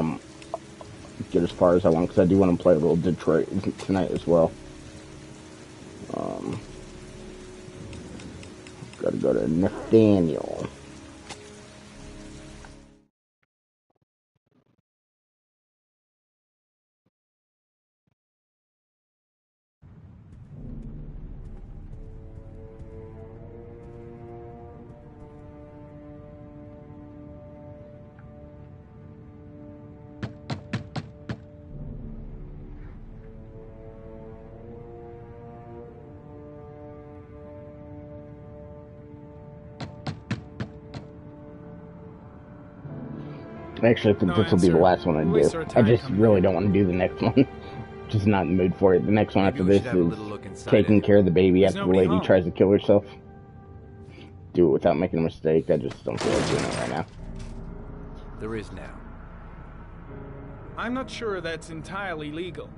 as far as I want, because I do want to play a little Detroit tonight as well. Gotta go to Nathaniel. Actually, I think this will be the last one I do. I just really don't want to do the next one. Just not in the mood for it. The next one after this is taking care of the baby after the lady tries to kill herself. Do it without making a mistake. I just don't feel like doing it right now. There is now. I'm not sure that's entirely legal.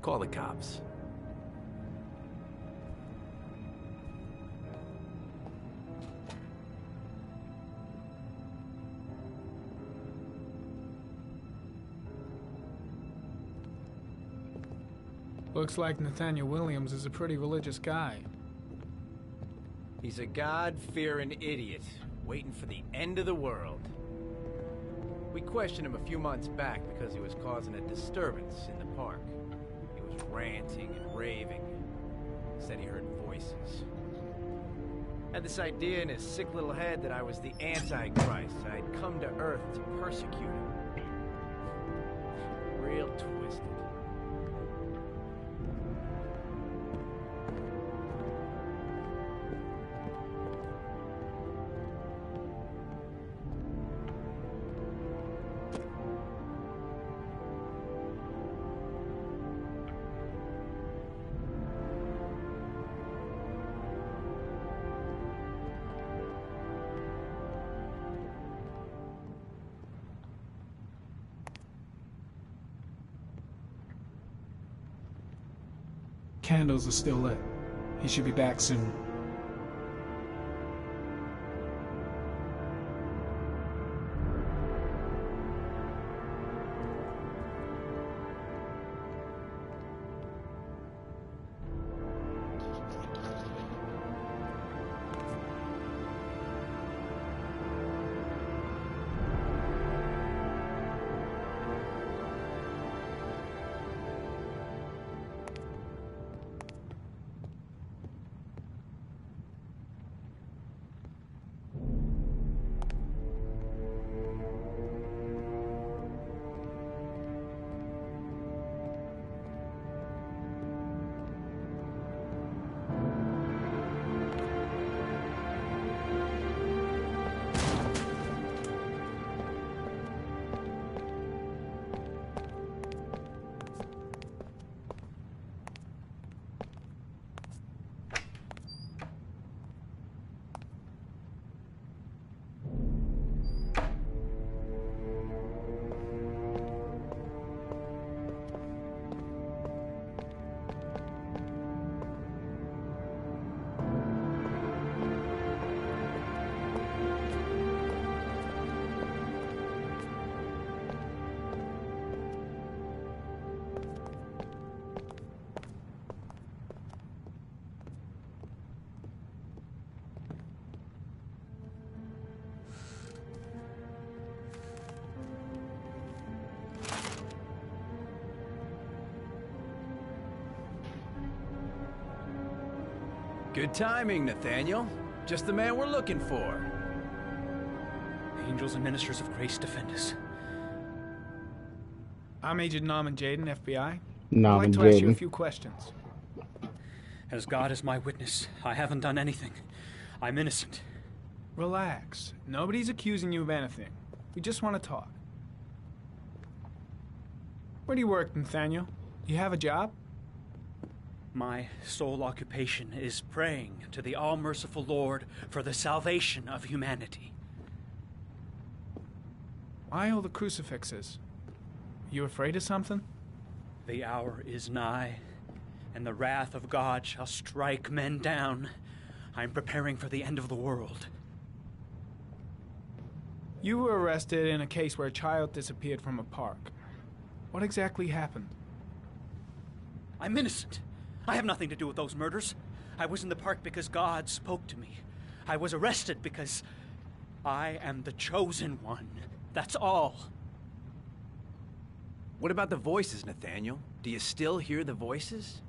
Call the cops. Looks like Nathaniel Williams is a pretty religious guy. He's a God-fearing idiot, waiting for the end of the world. We questioned him a few months back because he was causing a disturbance in the park. He was ranting and raving. Said he heard voices. Had this idea in his sick little head that I was the Antichrist. I'd come to Earth to persecute him. Real twisted. Candles are still lit. He should be back soon. Good timing, Nathaniel. Just the man we're looking for. Angels and ministers of grace defend us. I'm Agent Norman Jayden, FBI. Norman I'd like to ask you a Jayden. few questions. As God is my witness, I haven't done anything. I'm innocent. Relax. Nobody's accusing you of anything. We just want to talk. Where do you work, Nathaniel? You have a job? My sole occupation is praying to the all-merciful Lord for the salvation of humanity. Why all the crucifixes? You afraid of something? The hour is nigh, and the wrath of God shall strike men down. I'm preparing for the end of the world. You were arrested in a case where a child disappeared from a park. What exactly happened? I'm innocent. I have nothing to do with those murders. I was in the park because God spoke to me. I was arrested because I am the chosen one. That's all. What about the voices, Nathaniel? Do you still hear the voices?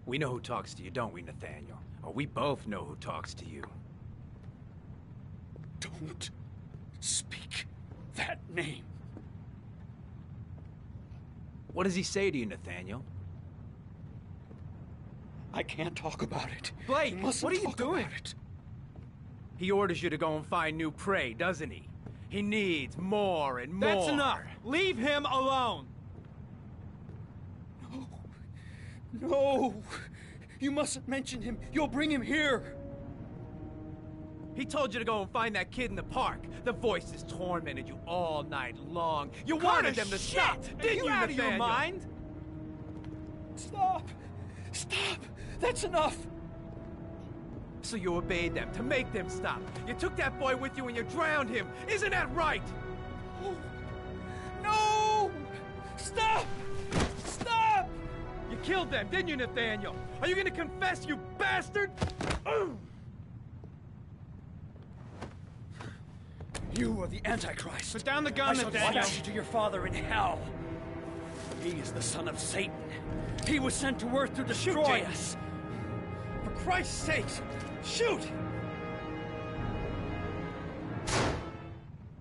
We know who talks to you, don't we, Nathaniel? Or we both know who talks to you. Don't speak that name. What does he say to you, Nathaniel? I can't talk about it. Blake, You mustn't what are you talk doing? about it. He orders you to go and find new prey, doesn't he? He needs more and more. That's enough. Leave him alone. No! You mustn't mention him. You'll bring him here. He told you to go and find that kid in the park. The voices tormented you all night long. You wanted them to stop, didn't you, out of your Nathaniel? mind? Stop! Stop! That's enough! So you obeyed them to make them stop. You took that boy with you and you drowned him. Isn't that right? No! Stop! Stop! You killed them, didn't you, Nathaniel? Are you gonna confess, you bastard? You are the Antichrist. Put down the I gun, shall Nathaniel. dispatch you to your father in hell. He is the son of Satan. He was sent to earth to destroy us. For Christ's sake, shoot!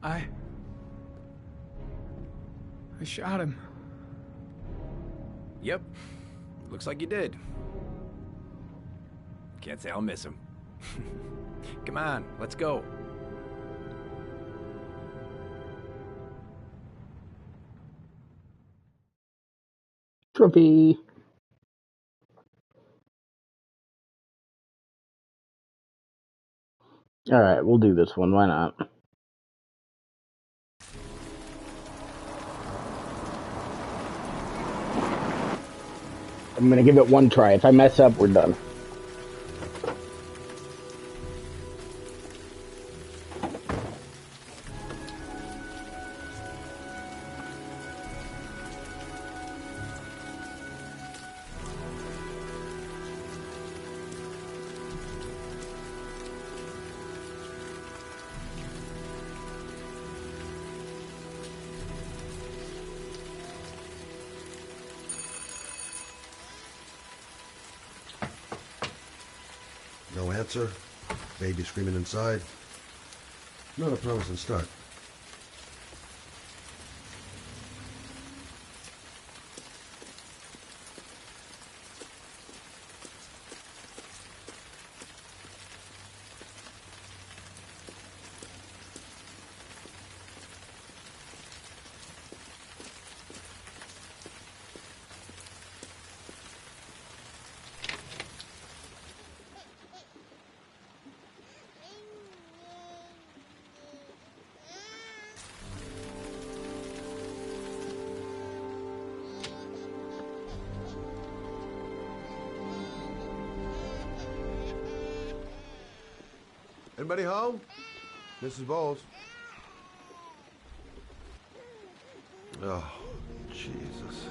I shot him. Yep. Looks like you did. Can't say I'll miss him. Come on, let's go. Trophy. Alright, we'll do this one. Why not? I'm gonna give it one try. If I mess up, we're done. No answer. Baby screaming inside. Not a promising start. Anybody home? Mrs. Bowles. Oh, Jesus.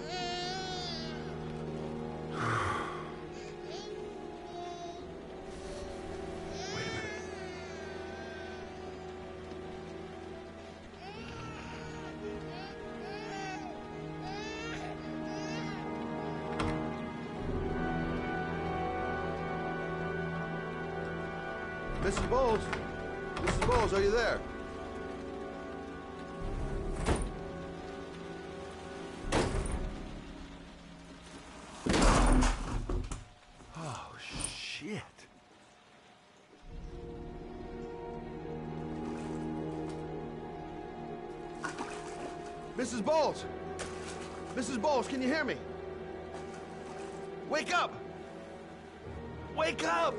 Mrs. Bowles? Mrs. Bowles, are you there? Oh, shit. Mrs. Bowles! Mrs. Bowles, can you hear me? Wake up! Wake up!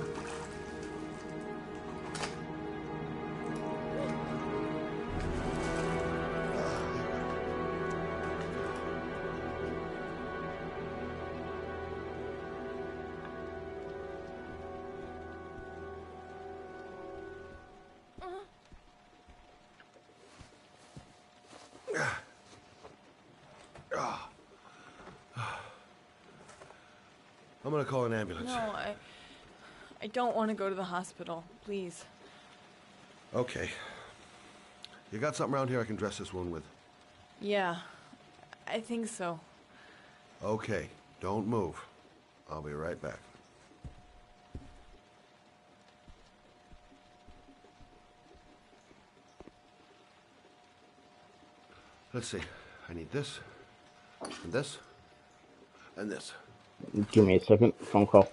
I'm gonna call an ambulance. No, I don't want to go to the hospital. Please. Okay. You got something around here I can dress this wound with? Yeah, I think so. Okay, don't move. I'll be right back. Let's see. I need this, and this, and this. Give me a second. Phone call.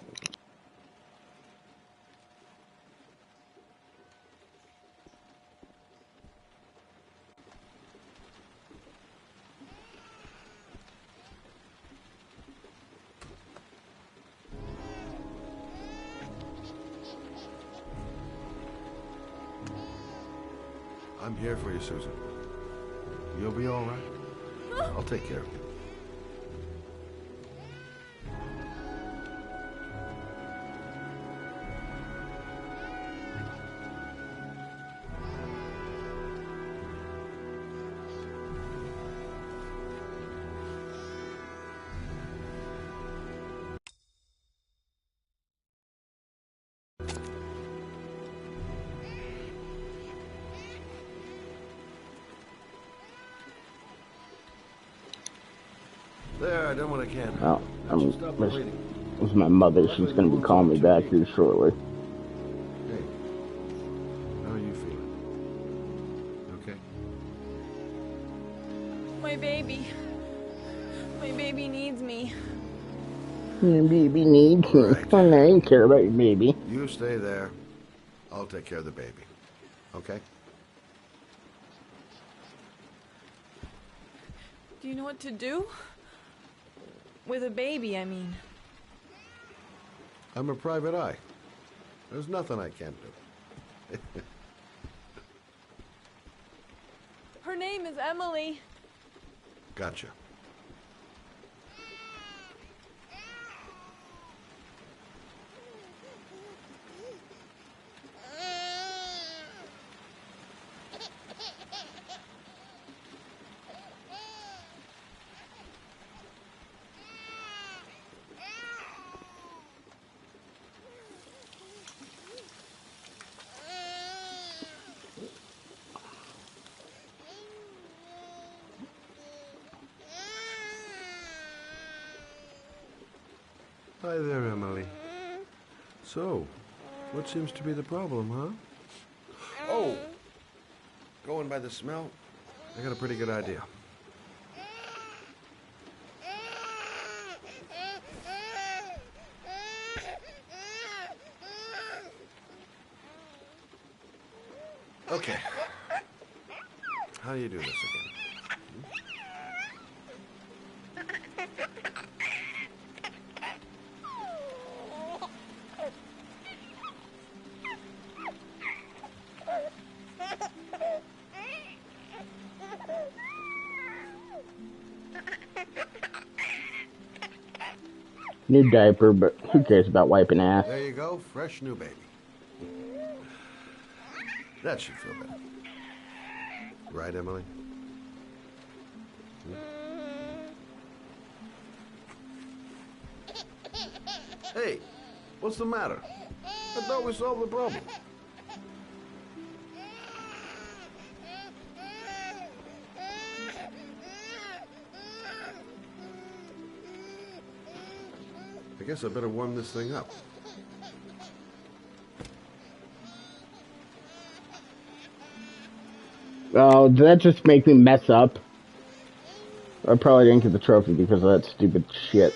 I'm here for you, Susan. You'll be all right. I'll take care of you. There, I done what I can. Oh, Stop the bleeding. this is my mother. She's going to be calling me back here shortly. Hey, how are you feeling? You okay? My baby. My baby needs me. Your baby needs me. I ain't care about your baby. You stay there. I'll take care of the baby. Okay? Do you know what to do? With a baby, I mean. I'm a private eye. There's nothing I can't do. Her name is Emily. Gotcha. Hi there, Emily. So, what seems to be the problem, huh? Oh, going by the smell, I got a pretty good idea. Okay. How do you do this again? New diaper, but who cares about wiping ass? There you go, fresh new baby. That should feel better. Right, Emily? Hey, what's the matter? I thought we solved the problem. I guess I better warm this thing up. Oh, did that just make me mess up? I probably didn't get the trophy because of that stupid shit.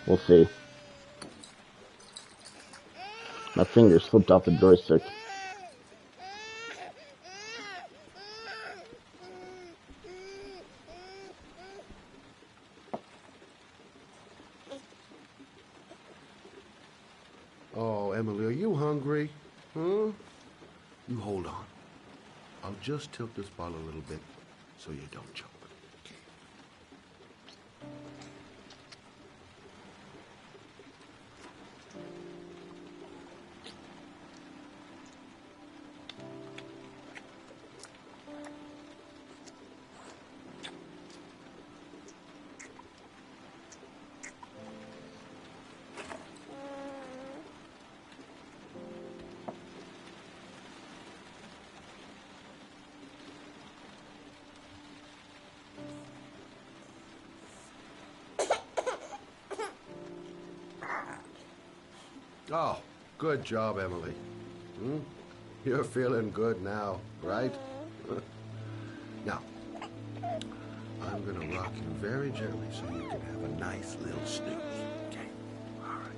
We'll see. My finger slipped off the joystick. Oh, Emily, are you hungry? Huh? You hold on. I'll just tilt this ball a little bit so you don't choke. Oh, good job, Emily. You're feeling good now, right? Now, I'm gonna rock you very gently so you can have a nice little snooze. Okay? All right.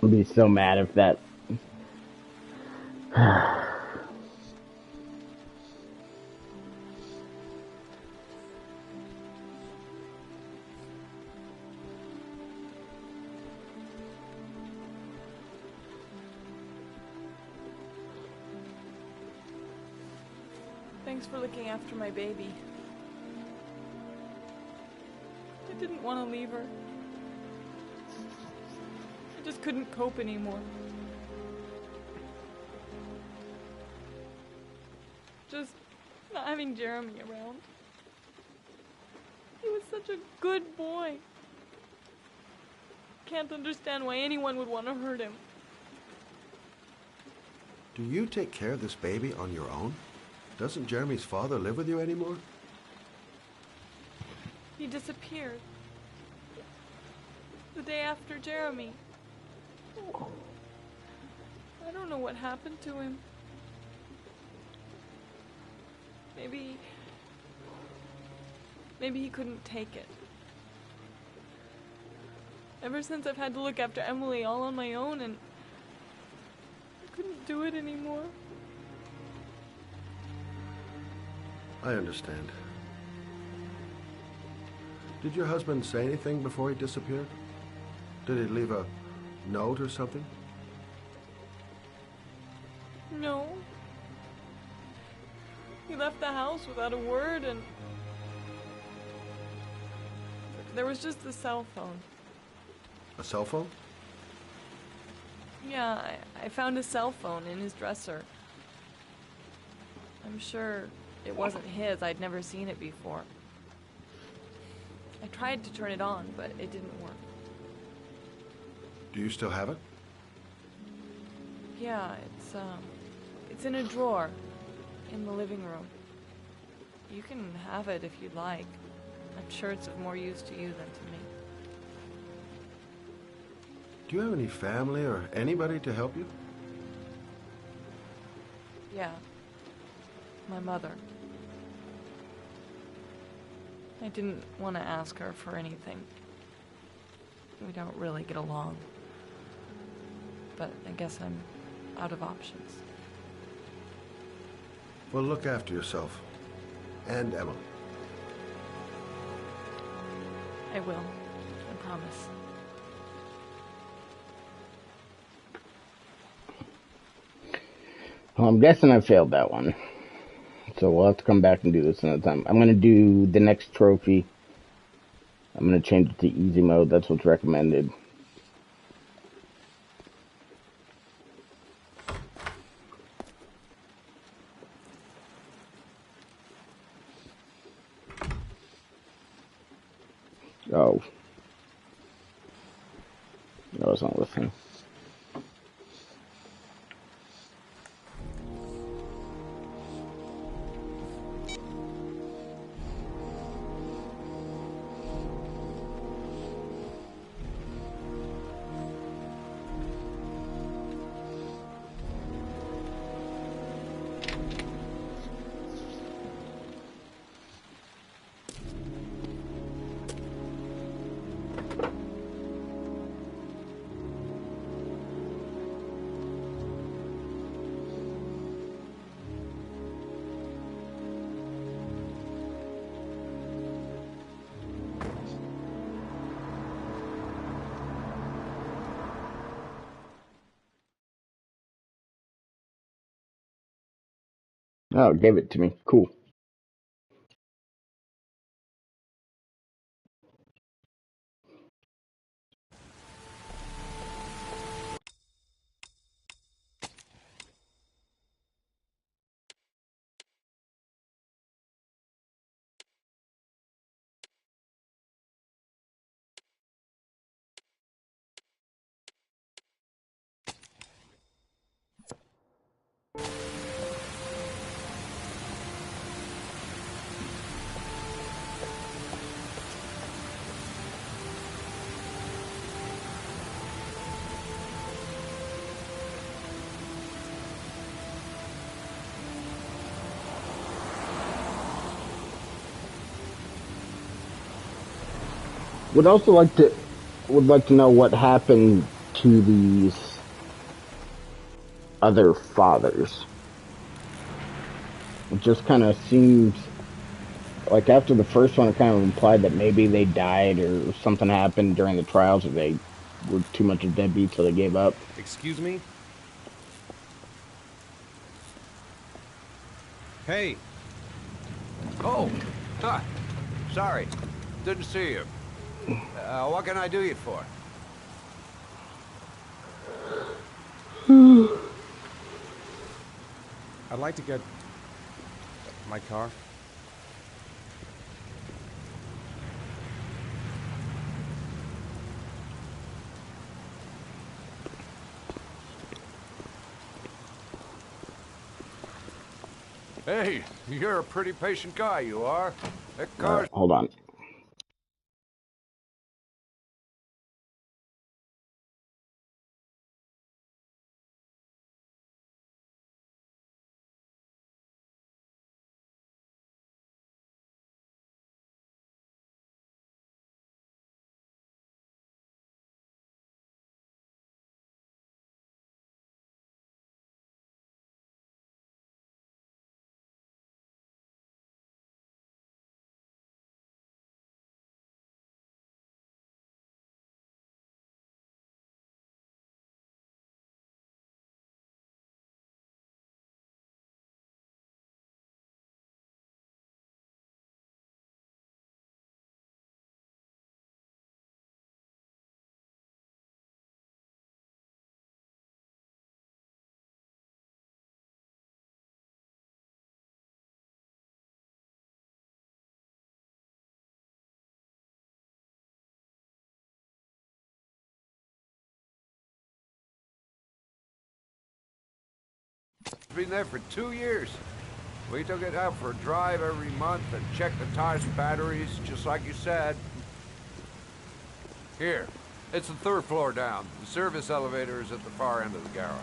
I'd be so mad if that... Thanks for looking after my baby. I didn't want to leave her. I just couldn't cope anymore. Just not having Jeremy around. He was such a good boy. Can't understand why anyone would want to hurt him. Do you take care of this baby on your own? Doesn't Jeremy's father live with you anymore? He disappeared. The day after Jeremy. I don't know what happened to him. Maybe he couldn't take it. Ever since I've had to look after Emily all on my own, and I couldn't do it anymore. I understand. Did your husband say anything before he disappeared? Did he leave a note or something? No. He left the house without a word, and there was just the cell phone. A cell phone? Yeah, I found a cell phone in his dresser. I'm sure it wasn't his. I'd never seen it before. I tried to turn it on, but it didn't work. Do you still have it? Yeah, it's in a drawer in the living room. You can have it if you'd like. I'm sure it's of more use to you than to me. Do you have any family or anybody to help you? Yeah. My mother. I didn't want to ask her for anything. We don't really get along. But I guess I'm out of options. Well, look after yourself. And Emily. I will. I promise. Well, I'm guessing I failed that one. So we'll have to come back and do this another time. I'm going to do the next trophy. I'm going to change it to easy mode. That's what's recommended. Oh. I wasn't listening. Oh, it gave it to me. Cool. Would like to know what happened to these other fathers. It just kind of seems like after the first one, it kind of implied that maybe they died or something happened during the trials, or they were too much of deadbeats, so they gave up. Excuse me? Hey! Oh! Huh. Sorry. Didn't see you. What can I do you for? I'd like to get my car. Hey, you're a pretty patient guy, you are. That car's... Hold on. Been there for 2 years. We took it out for a drive every month and checked the tires and batteries, just like you said. Here, it's the 3rd floor down. The service elevator is at the far end of the garage.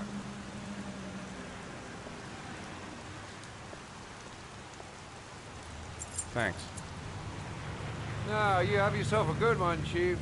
Thanks. Now, you have yourself a good one, Chief.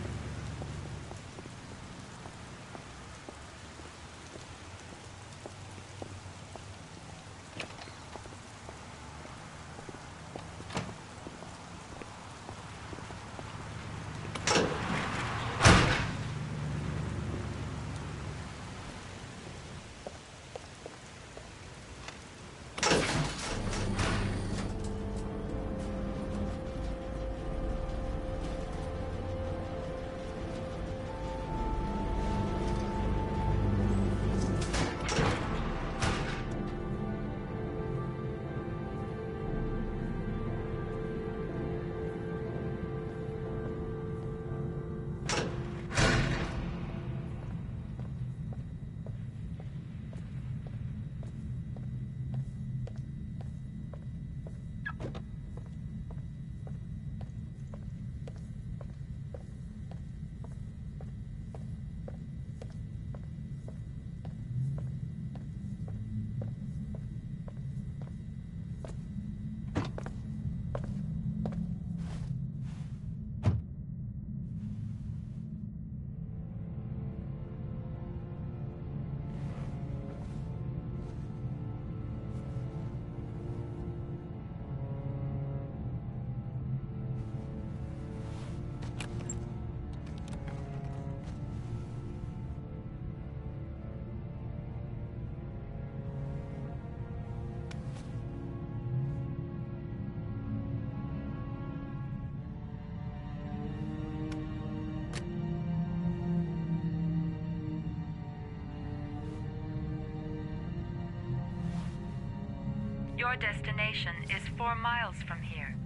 Your destination is 4 miles from here.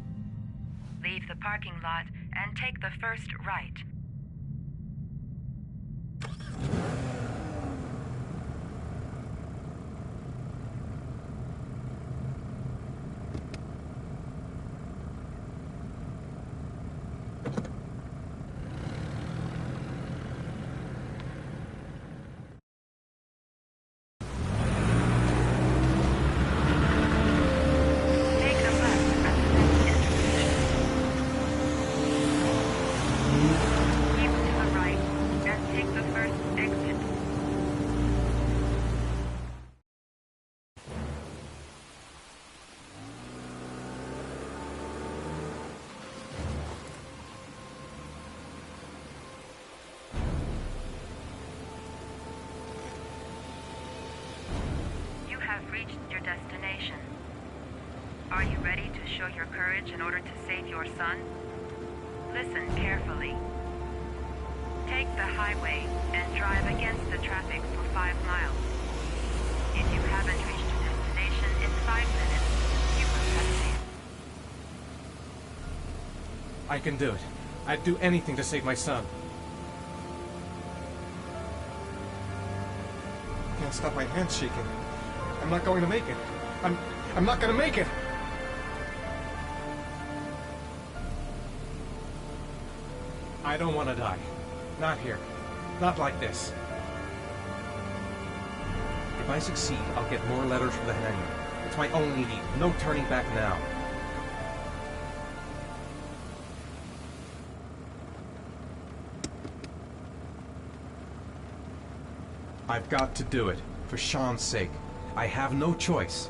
Leave the parking lot and take the first right. Reached your destination. Are you ready to show your courage in order to save your son? Listen carefully. Take the highway and drive against the traffic for 5 miles. If you haven't reached your destination in 5 minutes, you will have failed. I can do it. I'd do anything to save my son. I can't stop my hands shaking. I'm not going to make it. I'm not going to make it! I don't want to die. Not here. Not like this. If I succeed, I'll get more letters from the hangar. It's my only need. No turning back now. I've got to do it. For Sean's sake. I have no choice.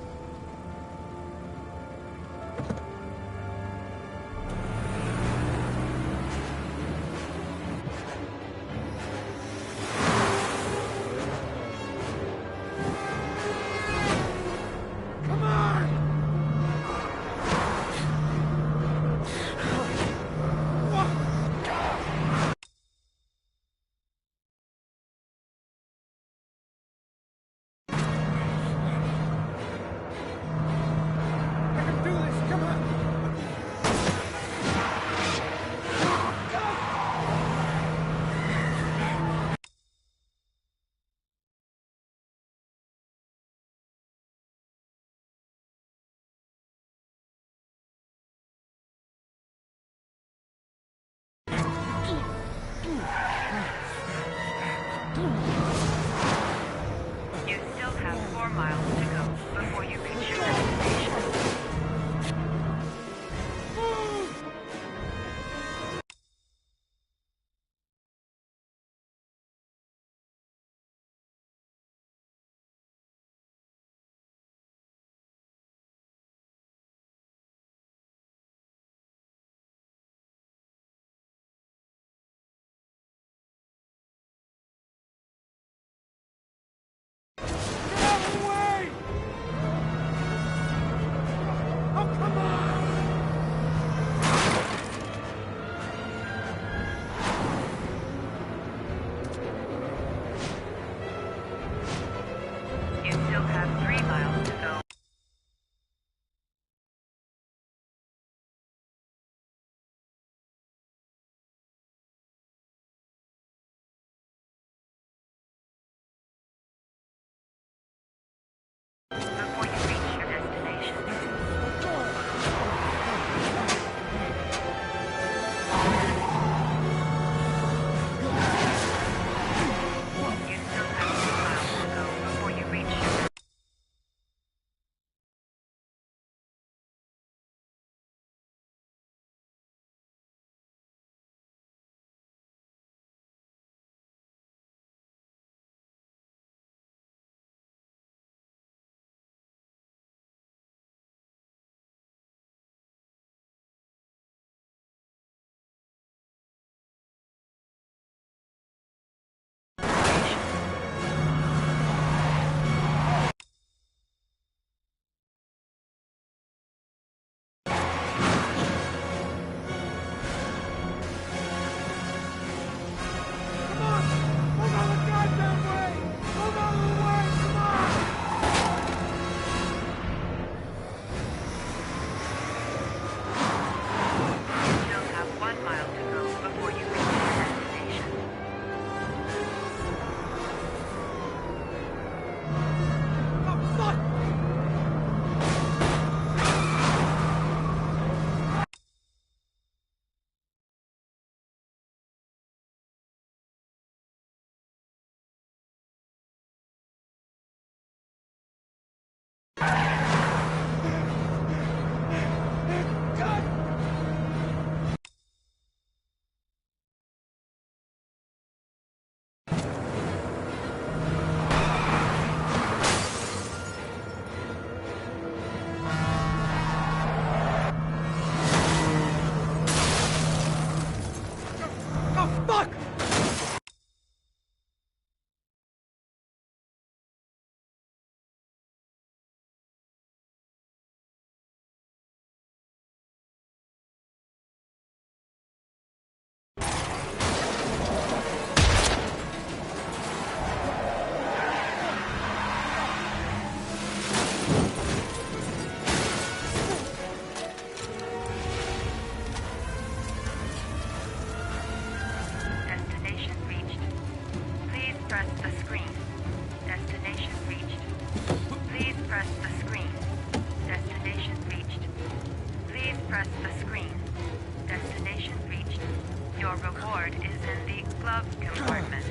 Your reward is in the glove compartment.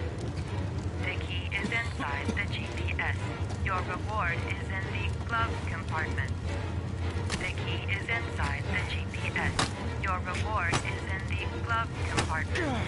The key is inside the GPS. Your reward is in the glove compartment. The key is inside the GPS. Your reward is in the glove compartment.